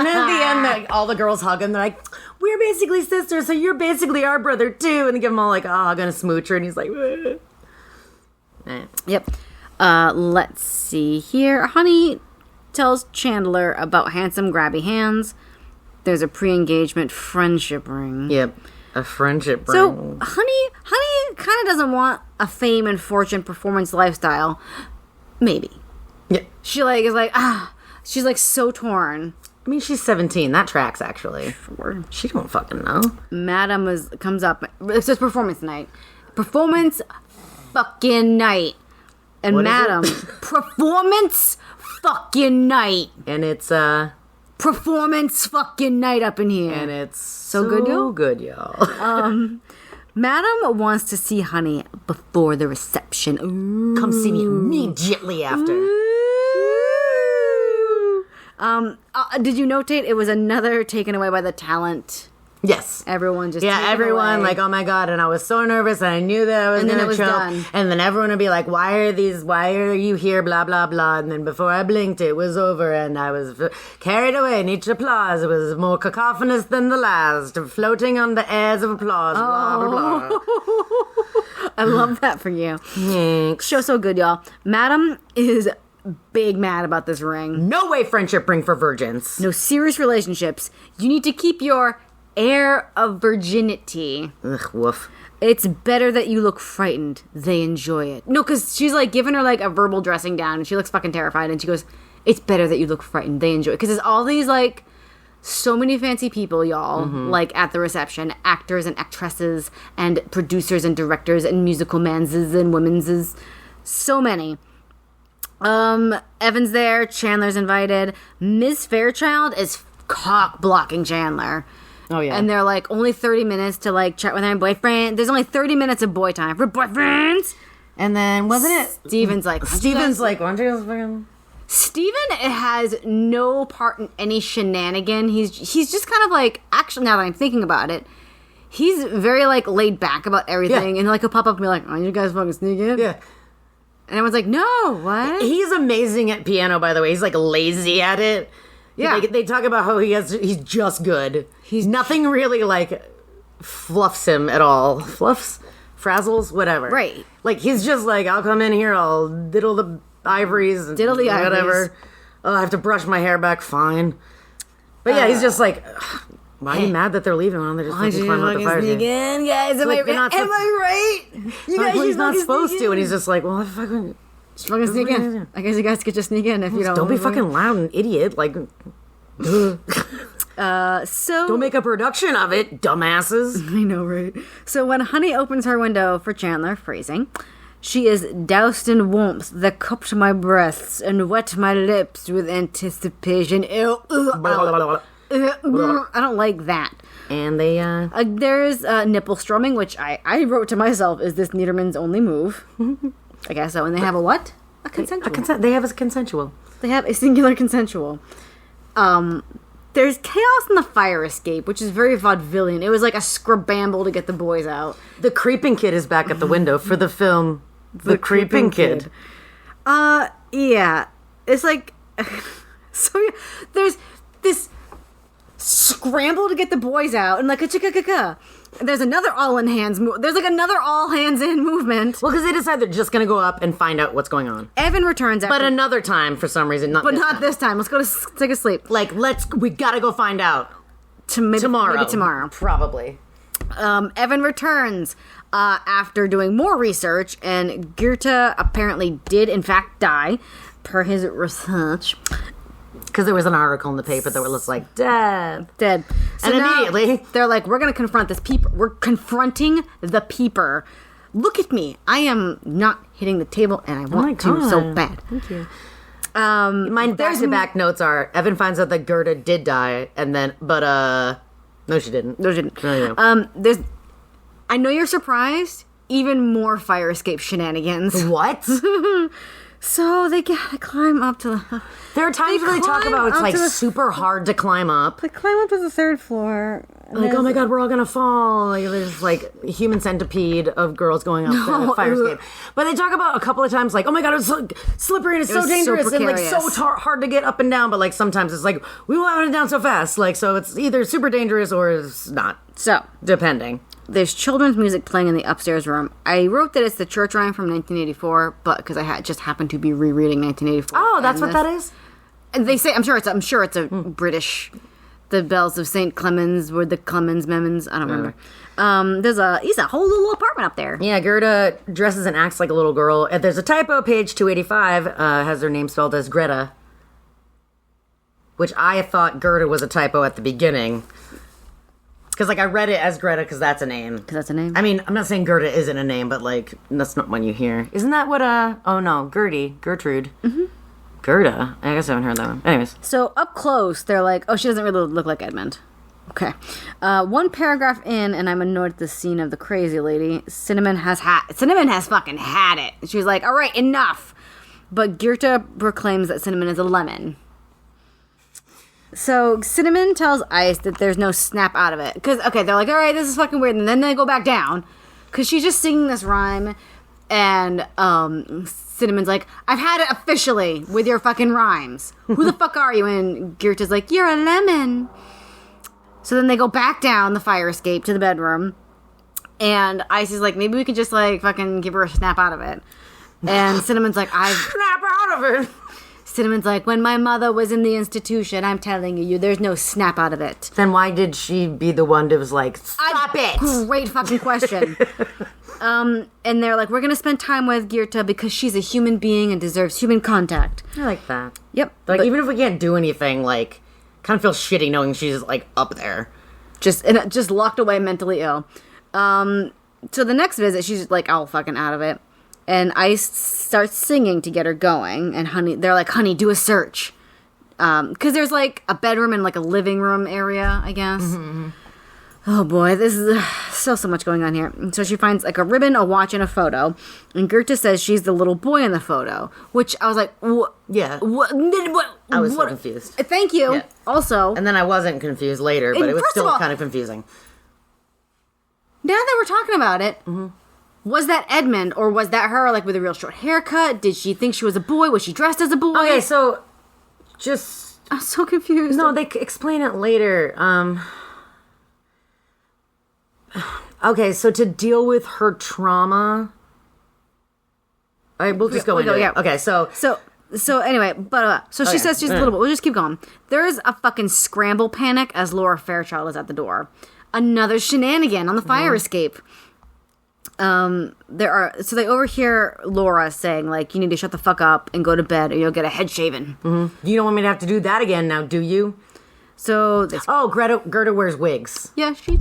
then at the end, like, all the girls hug him. They're like, we're basically sisters, so you're basically our brother, too. And they give him all, like, a hug and a smoocher, and he's like, Yep. Let's see here. Honey tells Chandler about handsome grabby hands. There's a pre-engagement friendship ring. Yep, a friendship ring. So Honey kind of doesn't want a fame and fortune performance lifestyle. Maybe. Yeah. She like is like she's like so torn. I mean, she's 17. That tracks, actually. Sure. She don't fucking know. Madam comes up. It's just performance night. Performance fucking night. And what Madam, performance fucking night. And it's, performance fucking night up in here. And it's so good, y'all. Madam wants to see Honey before the reception. Ooh. Come see me immediately after. Did you notate it was another taken away by the talent? Yes. Everyone just everyone like, oh my god, and I was so nervous and I knew that I was going to choke. Done. And then everyone would be like, why are you here, blah, blah, blah. And then before I blinked, it was over and I was carried away in each applause. It was more cacophonous than the last, floating on the airs of applause, blah, blah, blah. I love that for you. Thanks. Show so good, y'all. Madam is big mad about this ring. No way friendship ring for virgins. No serious relationships. You need to keep your air of virginity. Ugh, woof. It's better that you look frightened. They enjoy it. No, because she's like giving her like a verbal dressing down and she looks fucking terrified and she goes, it's better that you look frightened. They enjoy it. Because there's all these like so many fancy people, y'all, like at the reception, actors and actresses and producers and directors and musical menses and womenses. So many. Evan's there. Chandler's invited. Ms. Fairchild is cock blocking Chandler. Oh, yeah. And they're like, only 30 minutes to like chat with her boyfriend. There's only 30 minutes of boy time for boyfriends. And then, wasn't it? Steven's like, why don't you guys fucking... Steven has no part in any shenanigan. He's just kind of like, actually, now that I'm thinking about it, he's very like laid back about everything. Yeah. And like he'll pop up and be like, oh, you guys fucking sneak in? Yeah. And everyone's like, no, what? He's amazing at piano, by the way. He's like lazy at it. Yeah. They talk about how he's just good. He's nothing really like fluffs him at all. Fluffs? Frazzles? Whatever. Right. Like he's just like, I'll come in here, I'll diddle the ivories. Diddle the ivories. Whatever. Oh, I have to brush my hair back, fine. But yeah, he's just like, why are you mad that they're leaving? Why don't they just fucking climb up the fire escape? Again, guys, am I right? You guys, he's not supposed to, and he's just like, well, fucking... Just fucking sneak in. I guess you guys could just sneak in if you don't. Don't be fucking loud and idiot. Like, so don't make a production of it, dumbasses. I know, right? So when Honey opens her window for Chandler, phrasing, she is doused in warmth that cupped my breasts and wet my lips with anticipation. I don't like that. And they, there's nipple strumming, which I wrote to myself, is this Niederman's only move. I guess so. And they have a what? A consensual. They have a consensual. They have a singular consensual. There's chaos in the fire escape, which is very vaudevillian. It was like a scrabamble to get the boys out. The creeping kid is back at the window for the film The Creeping Kid. Yeah. It's like... so yeah, there's this scramble to get the boys out, and like a chicka-ka-ka. There's another all-in-hands... There's like another all-hands-in movement. Well, because they decide they're just going to go up and find out what's going on. Evan returns after... But another time, for some reason. But not this time. Let's go to take a sleep. Like, we got to go find out. Tomorrow. Maybe tomorrow. Probably. Evan returns after doing more research, and Goethe apparently did, in fact, die, per his research. Because there was an article in the paper that was like, dead. So and immediately, they're like, we're going to confront this peeper. We're confronting the peeper. Look at me. I am not hitting the table, and I want to so bad. Thank you. My back-to-back notes are, Evan finds out that Goethe did die, and then, no, she didn't. No, she didn't. No, no. I know you're surprised. Even more fire escape shenanigans. What? So they climb up to the... There are times where they talk about it's like super hard to climb up. They climb up to the third floor. Like, oh my god, we're all gonna fall. Like, there's like a human centipede of girls going up the fire escape. But they talk about a couple of times like, oh my god, it's so slippery and it's so dangerous and like so hard to get up and down. But like sometimes it's like, we won't have it down so fast. Like, so it's either super dangerous or it's not. So, depending. There's children's music playing in the upstairs room. I wrote that it's the church rhyme from 1984, but because I just happened to be rereading 1984. Oh, that's what that is? And they say, I'm sure it's a British, the bells of St. Clemens, were the Clemens Memons, I don't remember. He's a whole little apartment up there. Yeah, Gerda dresses and acts like a little girl. There's a typo, page 285, has her name spelled as Greta, which I thought Gerda was a typo at the beginning. Because, like, I read it as Greta because that's a name. Because that's a name? I mean, I'm not saying Gerda isn't a name, but, like, that's not one you hear. Isn't that what, oh, no, Gertrude. Mm-hmm. Gerda? I guess I haven't heard that one. Anyways. So, up close, they're like, oh, she doesn't really look like Edmund. Okay. One paragraph in, and I'm annoyed at the scene of the crazy lady. Cinnamon has fucking had it. She's like, all right, enough. But Goethe proclaims that Cinnamon is a lemon. So, Cinnamon tells Ice that there's no snap out of it. Because, okay, they're like, all right, this is fucking weird. And then they go back down. Because she's just singing this rhyme. And, Cinnamon's like, I've had it officially with your fucking rhymes. Who the fuck are you? And Goethe's like, you're a lemon. So then they go back down the fire escape to the bedroom. And Ice is like, maybe we could just, like, fucking give her a snap out of it. And Cinnamon's like, snap out of it. Cinnamon's like, when my mother was in the institution, I'm telling you, there's no snap out of it. Then why did she be the one that was like, stop it? Great fucking question. And they're like, we're going to spend time with Goethe because she's a human being and deserves human contact. I like that. Yep. Like, even if we can't do anything, like, kind of feel shitty knowing she's, like, up there. Just locked away, mentally ill. So the next visit, she's, like, all fucking out of it. And Ice starts singing to get her going. And they're like, honey, do a search. Because there's, like, a bedroom and, like, a living room area, I guess. Mm-hmm. Oh, boy. This is so much going on here. And so she finds, like, a ribbon, a watch, and a photo. And Goethe says she's the little boy in the photo. Which I was like, what? Yeah. What? I was so confused. Thank you. Yeah. Also. And then I wasn't confused later, but it was still kind of confusing. Now that we're talking about it, Was that Edmund, or was that her, like, with a real short haircut? Did she think she was a boy? Was she dressed as a boy? Okay, so just... I'm so confused. No, they explain it later. Okay, so to deal with her trauma... All right, we'll just go into it. Yeah. Okay, so anyway, so she says she's a little bit. We'll just keep going. There is a fucking scramble panic as Laura Fairchild is at the door. Another shenanigan on the fire escape. So they overhear Laura saying, like, you need to shut the fuck up and go to bed or you'll get a head shaven. Mm-hmm. You don't want me to have to do that again now, do you? So Gerda wears wigs. Yeah, she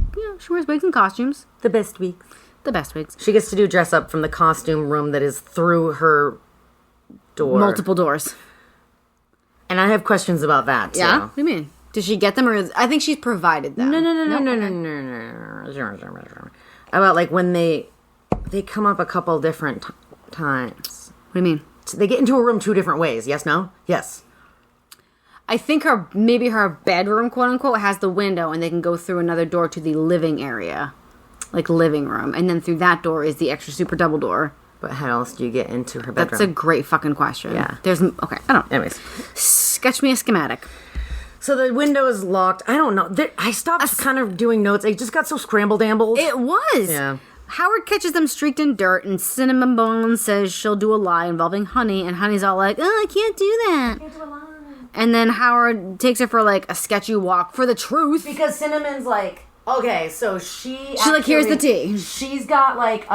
wears wigs and costumes. The best wigs. The best wigs. She gets to do dress up from the costume room that is through her door. Multiple doors. And I have questions about that, too. Yeah? What do you mean? Did she get them, or I think she's provided them? No. About, like, when they come up a couple different times. What do you mean? They get into a room 2 different ways. Yes, no? Yes. I think her bedroom, quote unquote, has the window, and they can go through another door to the living area. Like, living room. And then through that door is the extra super double door. But how else do you get into her bedroom? That's a great fucking question. Yeah. Okay, I don't know. Anyways. Sketch me a schematic. So the window is locked. I don't know. I stopped kind of doing notes. I just got so scramble-dambled. It was. Yeah. Howard catches them streaked in dirt, and Cinnamon Bone says she'll do a lie involving Honey, and Honey's all like, oh, I can't do that. Can't do a lie. And then Howard takes her for, like, a sketchy walk for the truth. Because Cinnamon's like... Okay, so she like, here's the tea. She's got, like,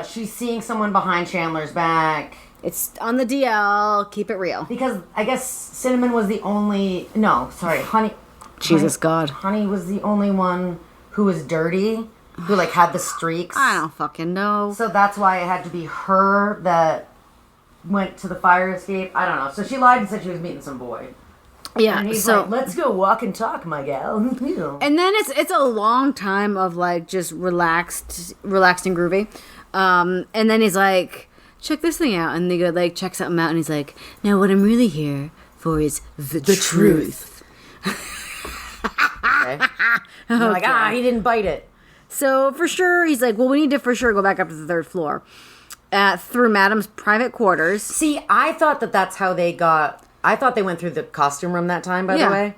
she's seeing someone behind Chandler's back. It's on the DL. Keep it real. Because I guess Cinnamon was the only... No, sorry, Honey... Jesus God. Honey was the only one who was dirty, who, like, had the streaks. I don't fucking know. So that's why it had to be her that went to the fire escape. I don't know. So she lied and said she was meeting some boy. Yeah, and he's so like, let's go walk and talk, my gal. And then it's a long time of, like, just relaxed and groovy. And then he's like, check this thing out. And they go, like, check something out. And he's like, now what I'm really here for is the truth. Okay. Like, he didn't bite it. So for sure, he's like, well, we need to for sure go back up to the 3rd floor. Through Madam's private quarters. See, I thought that's how they got... I thought they went through the costume room that time, by the way.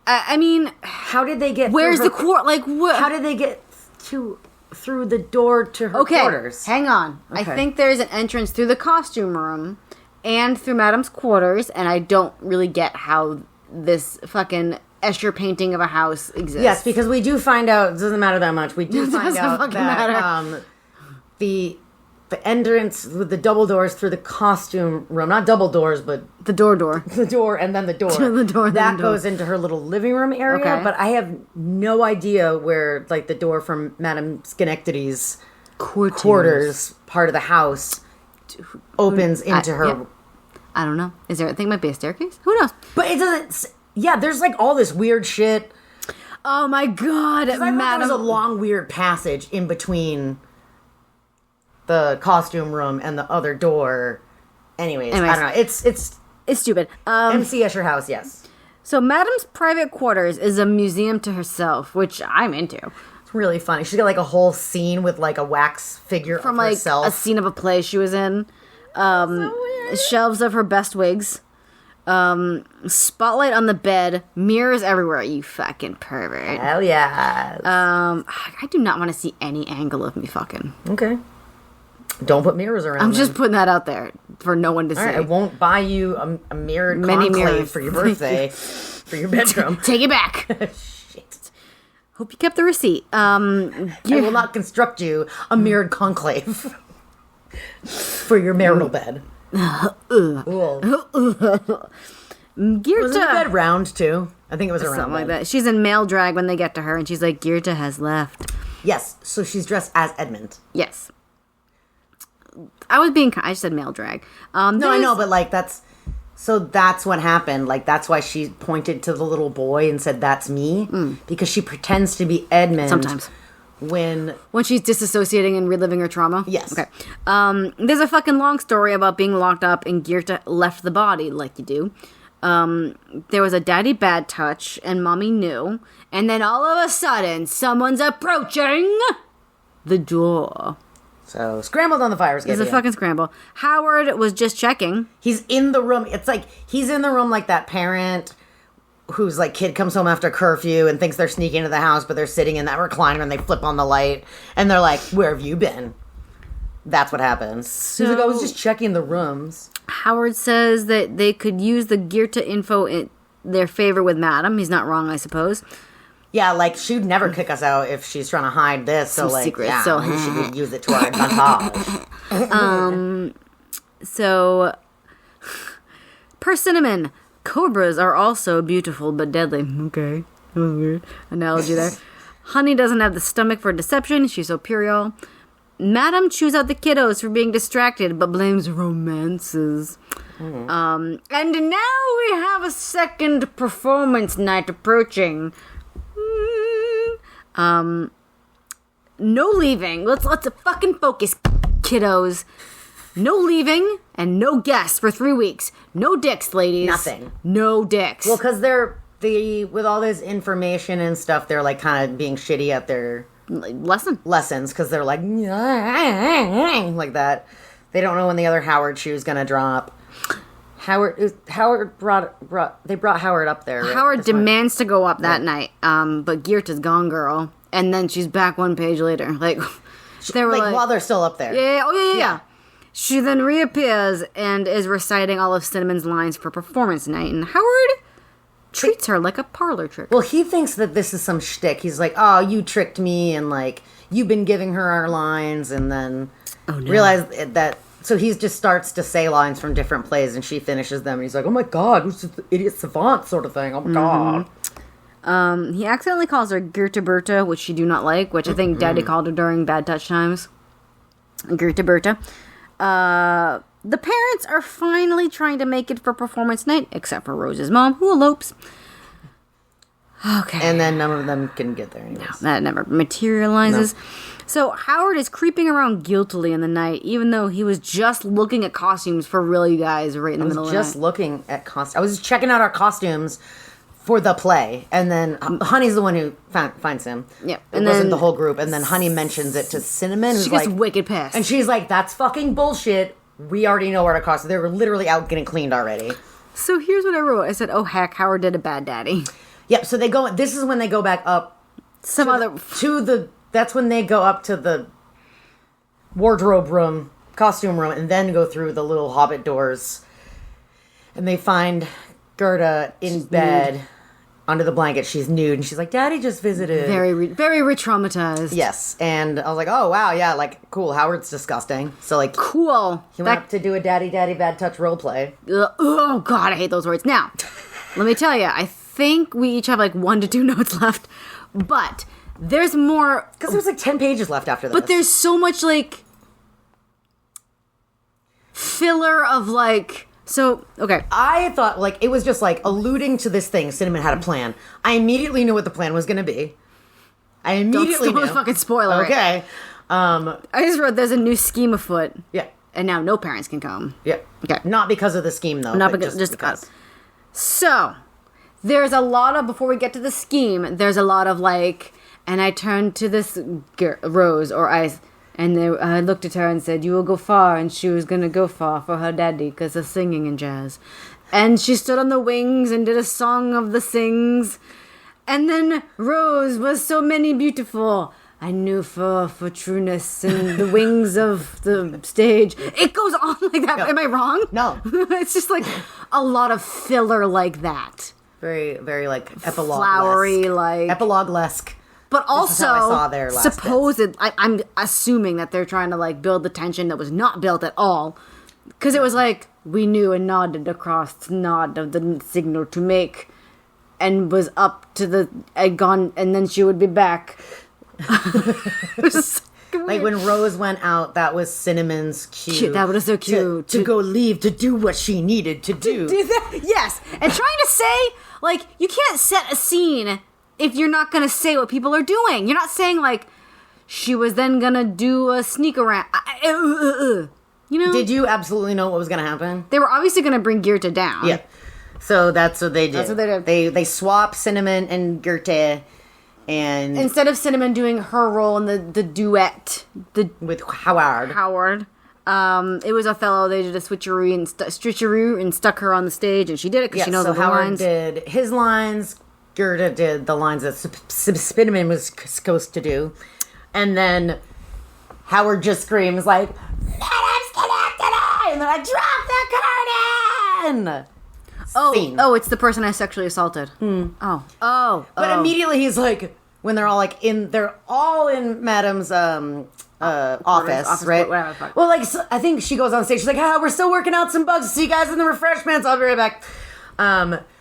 I mean... How did they get... Where's the court? Like, what? How did they get through the door to her quarters? Hang on. Okay. I think there's an entrance through the costume room and through Madam's quarters, and I don't really get how this fucking Escher painting of a house exists. Yes, because we do find out... It doesn't matter that much. We do find out that the entrance with the double doors through the costume room, not double doors, but the door, the door, and then the door. the door that goes into her little living room area. Okay. But I have no idea where, like, the door from Madame Schenectady's quarters part of the house opens into her. Yep. I don't know. Is there? I think it might be a staircase. Who knows? But it doesn't. Yeah, there's like all this weird shit. Oh my God, Madam! There's a long weird passage in between the costume room and the other door. Anyways, I don't know. It's stupid. MC Escher House, yes. So Madam's private quarters is a museum to herself, which I'm into. It's really funny. She's got like a whole scene with like a wax figure from of like herself. A scene of a play she was in. Shelves of her best wigs. Spotlight on the bed. Mirrors everywhere. You fucking pervert. Hell yeah. I do not want to see any angle of me fucking. Okay. Don't put mirrors around. I'm just putting that out there for no one to see. Right, I won't buy you a mirrored conclave for your birthday, for your bedroom. Take it back. Shit. Hope you kept the receipt. I will not construct you a mirrored conclave for your marital bed. Girta. Was the bed round too? I think it was a round something like bed. that. She's in male drag when they get to her, and she's like, Girta has left. Yes, so she's dressed as Edmund. Yes. I just said male drag. No, I know, but like that's what happened. Like that's why she pointed to the little boy and said, "That's me," because she pretends to be Edmund sometimes when she's disassociating and reliving her trauma. Yes. Okay. There's a fucking long story about being locked up and Girta left the body, like you do. There was a daddy bad touch, and mommy knew, and then all of a sudden, someone's approaching. the door. So, scrambled on the fire escape. It's a fucking scramble. Howard was just checking. He's in the room. It's like, he's in the room like that parent whose, like, kid comes home after curfew and thinks they're sneaking into the house, but they're sitting in that recliner and they flip on the light. And they're like, where have you been? That's what happens. He's like, I was just checking the rooms. Howard says that they could use the Goethe info in their favor with Madam. He's not wrong, I suppose. Yeah, like, she'd never kick us out if she's trying to hide this. So, like, secrets, yeah, so- we should use it to our advantage. So, per Cinnamon, cobras are also beautiful but deadly. Okay, that was weird. Analogy there. Honey doesn't have the stomach for deception. She's so puerile. Madam chews out the kiddos for being distracted, but blames romances. And now we have a second performance night approaching. No leaving. Let's fucking focus, kiddos. No leaving and no guests for 3 weeks. No dicks, ladies. Nothing. No dicks. Well, because with all this information and stuff, they're, like, kind of being shitty at their lessons, because they're like, like that. They don't know when the other Howard shoe is going to drop. Howard brought Howard up there. Right? Howard demands to go up that night, but Goethe's gone, girl. And then she's back 1 page later. Like, they were like, while they're still up there. Yeah. She then reappears and is reciting all of Cinnamon's lines for performance night, and Howard treats her like a parlor trick. Well, he thinks that this is some shtick. He's like, oh, you tricked me, and, like, you've been giving her our lines, and then realize that... So he just starts to say lines from different plays, and she finishes them, and he's like, oh my god, who's this idiot savant sort of thing? Oh my god. He accidentally calls her Goethe Berta, which she do not like, which I think Daddy called her during Bad Touch Times. Goethe Berta. The parents are finally trying to make it for performance night, except for Rose's mom, who elopes. Okay. And then none of them can get there anyways. No, that never materializes. No. So Howard is creeping around guiltily in the night, even though he was just looking at costumes for real guys right in the middle of the night. I was just looking at costumes. I was checking out our costumes for the play, and then Honey's the one who finds him. Yep. It wasn't the whole group, and then Honey mentions it to Cinnamon, who's she gets like, wicked pissed. And she's like, that's fucking bullshit. We already know where to costume. They were literally out getting cleaned already. So here's what I wrote. I said, oh heck, Howard did a bad daddy. Yep, so this is when they go back up that's when they go up to the wardrobe room, costume room, and then go through the little hobbit doors. And they find Gerda in bed under the blanket. She's nude, and she's like, Daddy just visited. Very re-traumatized. Yes, and I was like, oh, wow, yeah, like, cool, Howard's disgusting. So, like, cool. He went up to do a daddy bad touch role play. Oh, God, I hate those words. Now, let me tell you, I think we each have, like, 1 to 2 notes left, but... There's more... Because there's like 10 pages left after this. But there's so much, like... filler of, like... So, okay. I thought, like, it was just, like, alluding to this thing. Cinnamon had a plan. I immediately knew what the plan was going to be. I immediately knew. Don't fucking spoiler okay. it. I just wrote there's a new scheme afoot. Yeah. And now no parents can come. Yeah. Okay. Not because of the scheme, though. Not because... Just because. So, there's a lot of... Before we get to the scheme, there's a lot of, like... And I turned to this Rose, I looked at her and said, you will go far, and she was going to go far for her daddy, because of singing and jazz. And she stood on the wings and did a song of the sings. And then Rose was so many beautiful. I knew for trueness and the wings of the stage. It goes on like that. No. Am I wrong? No. It's just like a lot of filler like that. Very, very like epilogue-esque. Flowery, like... Epilogue-esque. But also, supposed, I'm assuming that they're trying to, like, build the tension that was not built at all. Because it was like, we knew and nodded across the nod of the signal to make, and was up to the, gone, and then she would be back. Like, when Rose went out, that was Cinnamon's cue. That was so cute. To go leave, to do what she needed to do. Yes. And trying to say, like, you can't set a scene... if you're not going to say what people are doing. You're not saying, like, she was then going to do a sneak around. You know? Did you absolutely know what was going to happen? They were obviously going to bring Goethe down. Yeah. So that's what they did. That's what they did. They swap Cinnamon and Goethe, And instead of Cinnamon doing her role in the duet with Howard, it was Othello. They did a switcheroo and stuck her on the stage, and she did it because she knows so the Howard lines. did his lines. Gerda did the lines that Spinneman was supposed to do, and then Howard just screams like, "Madam Stenetsky!" and then I drop the curtain. Scene. Oh, it's the person I sexually assaulted. Oh. But immediately he's like, when they're all like they're all in Madam's office, right? Whatever the fuck. Well, like, so I think she goes on stage. She's like, we're still working out some bugs. See you guys in the refreshments. I'll be right back.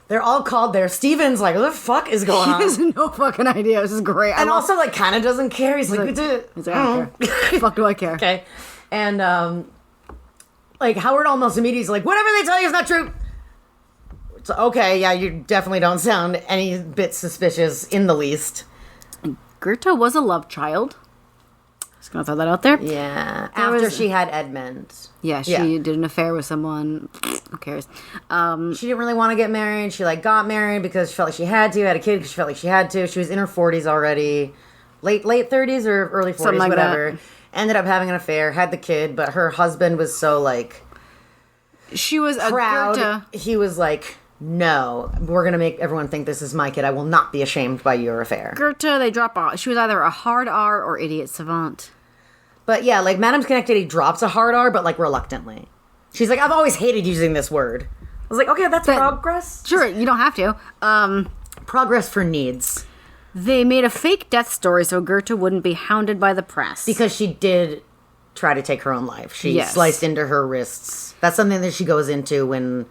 They're all called there. Steven's like, what the fuck is going on? He has no fucking idea. This is great. And also, like, kind of doesn't care. He's like, I don't care. Fuck do I care? Okay. And, like, Howard almost immediately is like, whatever they tell you is not true. So, okay, yeah, you definitely don't sound any bit suspicious in the least. Goethe was a love child. Just gonna throw that out there. Yeah. After she had Edmund. Yeah, she did an affair with someone. Who cares? She didn't really want to get married. She, like, got married because she felt like she had to. Had a kid because she felt like she had to. She was in her 40s already. Late 30s or early 40s, something like whatever. That. Ended up having an affair. Had the kid, but her husband was so, like... She was proud. Goethe. He was like... No, we're gonna make everyone think this is my kid. I will not be ashamed by your affair. Goethe, they drop off. She was either a hard R or idiot savant. But yeah, like Madame Schenectady drops a hard R, but like reluctantly. She's like, I've always hated using this word. I was like, okay, that's progress. Sure, you don't have to. Progress for needs. They made a fake death story so Goethe wouldn't be hounded by the press. Because she did try to take her own life. She sliced into her wrists. That's something that she goes into when...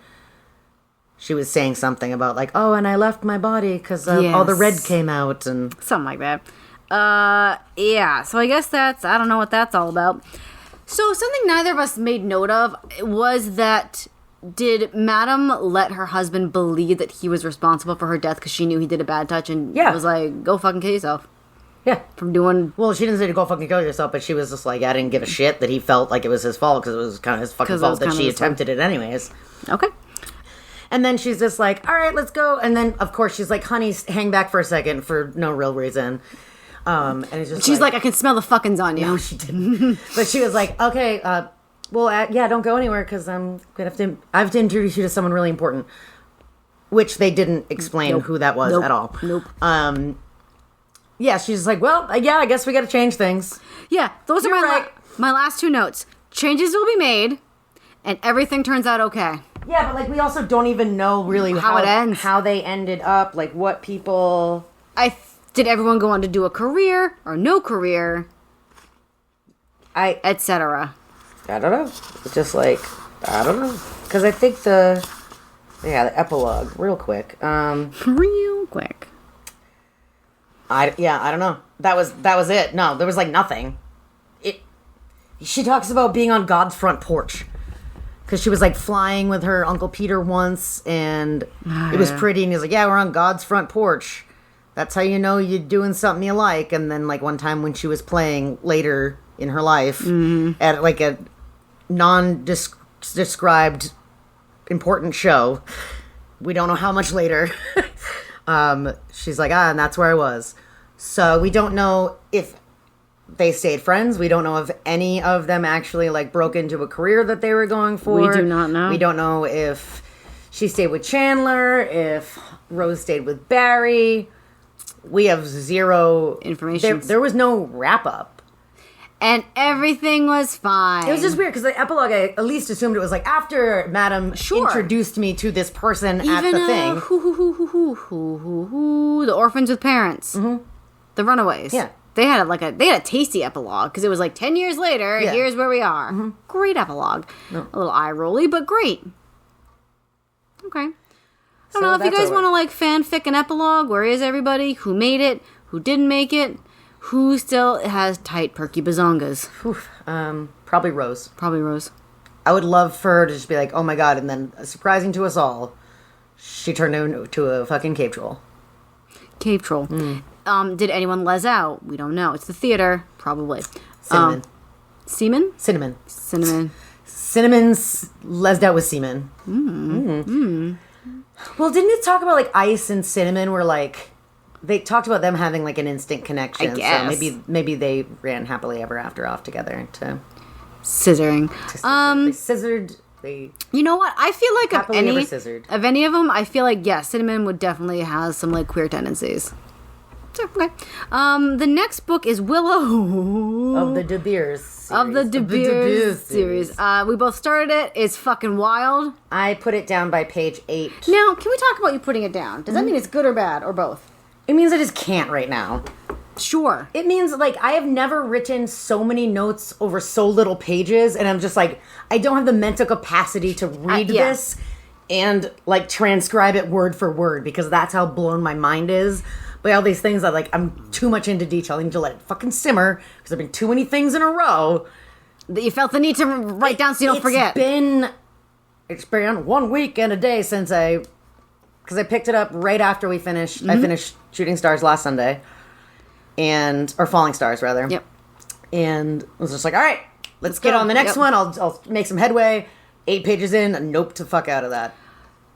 She was saying something about like, oh, and I left my body because all the red came out and... Something like that. Yeah, so I guess I don't know what that's all about. So something neither of us made note of was that did Madame let her husband believe that he was responsible for her death because she knew he did a bad touch and was like, go fucking kill yourself? Yeah. From doing... Well, she didn't say to go fucking kill yourself, but she was just like, I didn't give a shit that he felt like it was his fault because it was kind of his fucking fault that she attempted it anyways. Okay. And then she's just like, all right, let's go. And then, of course, she's like, honey, hang back for a second for no real reason. And it's just she's like, I can smell the fuckings on you. No, she didn't. But she was like, okay, don't go anywhere because I have to introduce you to someone really important. Which they didn't explain who that was at all. Nope. Yeah, she's like, well, yeah, I guess we got to change things. Yeah, those You're are right. my last two notes. Changes will be made, and everything turns out okay. Yeah, but like we also don't even know really how it ends, how they ended up, like what people. Did everyone go on to do a career or no career? Etc. I don't know. It's just like I don't know because I think the epilogue real quick. Real quick. I don't know. That was it. No, there was like nothing. She talks about being on God's front porch. Because she was, like, flying with her Uncle Peter once, and it was pretty, and he's like, yeah, we're on God's front porch. That's how you know you're doing something you like. And then, like, one time when she was playing later in her life at, like, a non-described important show, we don't know how much later, she's like, and that's where I was. So we don't know if... They stayed friends. We don't know if any of them actually, like, broke into a career that they were going for. We do not know. We don't know if she stayed with Chandler, if Rose stayed with Barry. We have zero... information. There was no wrap-up. And everything was fine. It was just weird, because the epilogue, I at least assumed it was, like, after Madame introduced me to this person at the thing. The orphans with parents. Mm-hmm. The runaways. Yeah. They had a tasty epilogue because it was like 10 years later. Yeah. Here's where we are. Mm-hmm. Great epilogue. No. A little eye rolly, but great. Okay. I don't know if you guys want to like fanfic an epilogue. Where is everybody? Who made it? Who didn't make it? Who still has tight perky bazongas? Probably Rose. Probably Rose. I would love for her to just be like, oh my god, and then surprising to us all, she turned into a fucking cave troll. Cave troll. Mm. Did anyone les out? We don't know. It's the theater. Probably. Cinnamon. Semen? Cinnamon. Cinnamon's lesed out with semen. Well, didn't it talk about like ice and cinnamon were like they talked about them having like an instant connection. I guess. So maybe they ran happily ever after off together to Scissoring. They scissored. They You know what? I feel like happily ever scissored. of any of them, I feel like Cinnamon would definitely have some like queer tendencies. So, okay. The next book is Willow Of the De Beers series. of the De Beers series. We both started it. It's fucking wild. I put it down by page 8. Now, can we talk about you putting it down? Does that mean it's good or bad or both? It means I just can't right now. Sure. It means, like, I have never written so many notes over so little pages, and I'm just like, I don't have the mental capacity to read yeah. this and, like, transcribe it word for word, because that's how blown my mind is by all these things that, like, I'm too much into detail. I need to let it fucking simmer, because there have been too many things in a row. That you felt the need to write down so you don't forget. It's been 1 week and a day since because I picked it up right after we finished. I finished Shooting Stars last Sunday, or Falling Stars rather. Yep. And I was just like, all right, let's get on the next one. I'll make some headway. 8 pages in, nope to fuck out of that.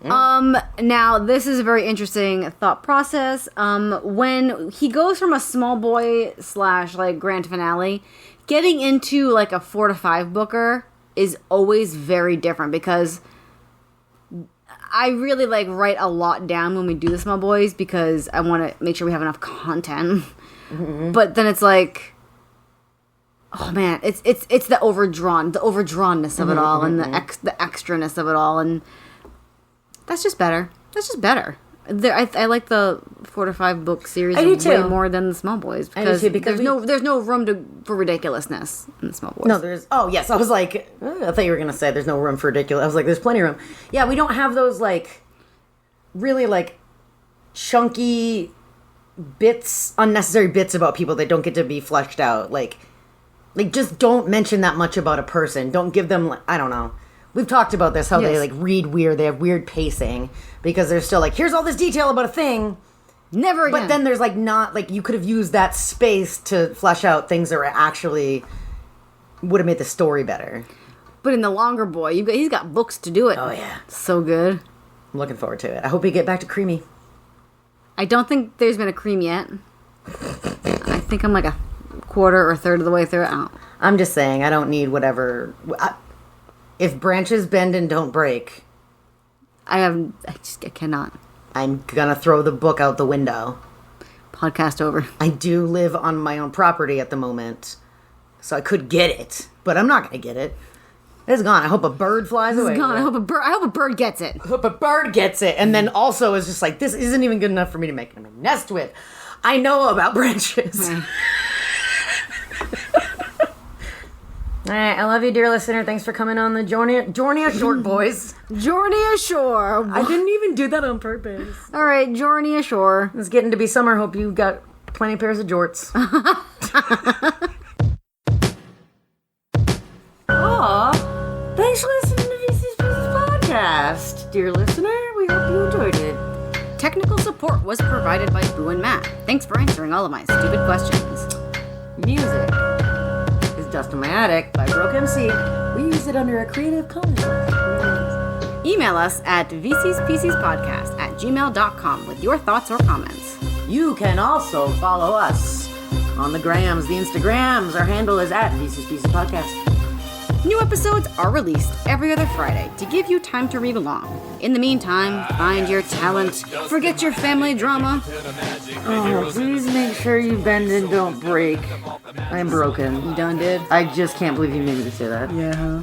Now, this is a very interesting thought process. When he goes from a small boy / like grand finale, getting into like a 4 to 5 booker is always very different, because I really like write a lot down when we do the small boys, because I want to make sure we have enough content. Mm-hmm. But then it's like, oh man, it's the overdrawnness of it all, and the extraness of it all, and that's just better. I like the 4 to 5 book series way more than the small boys, because, there's no room for ridiculousness in the small boys. No, there's. Oh yes, I was like, I thought you were gonna say there's no room for ridiculous. I was like, there's plenty of room. Yeah, we don't have those like really like chunky bits, unnecessary bits about people that don't get to be fleshed out. Like just don't mention that much about a person. Don't give them. I don't know. We've talked about this, how they like read weird. They have weird pacing because they're still like, here's all this detail about a thing. Never again. But then there's like not like you could have used that space to flesh out things that were actually would have made the story better. But in the longer boy, he's got books to do it. Oh yeah, so good. I'm looking forward to it. I hope we get back to creamy. I don't think there's been a cream yet. I think I'm like a quarter or third of the way through it. I'm just saying, I don't need whatever. If branches bend and don't break, I cannot. I'm gonna throw the book out the window. Podcast over. I do live on my own property at the moment, so I could get it, but I'm not gonna get it. It's gone. I hope a bird flies away. It's gone. I hope a bird gets it. I hope a bird gets it, and then also is just like, this isn't even good enough for me to make a nest with. I know about branches. Right. All right, I love you, dear listener. Thanks for coming on the Journey Ashore, boys. Journey ashore. I didn't even do that on purpose. All right, journey ashore. It's getting to be summer. Hope you got plenty of pairs of jorts. Aw, thanks for listening to VC's Business Podcast, dear listener. We hope you enjoyed it. Technical support was provided by Boo and Matt. Thanks for answering all of my stupid questions. Music is Dust in My Attic by Broke MC. We use it under a Creative Commons. Email us at vcspcspodcast@gmail.com with your thoughts or comments. You can also follow us on the grams, the Instagrams. Our handle is at VC's Podcast. New episodes are released every other Friday to give you time to read along. In the meantime, find your talent, forget your family drama. Oh, please make sure you bend and don't break. I'm broken. You done did? I just can't believe you made me say that. Yeah.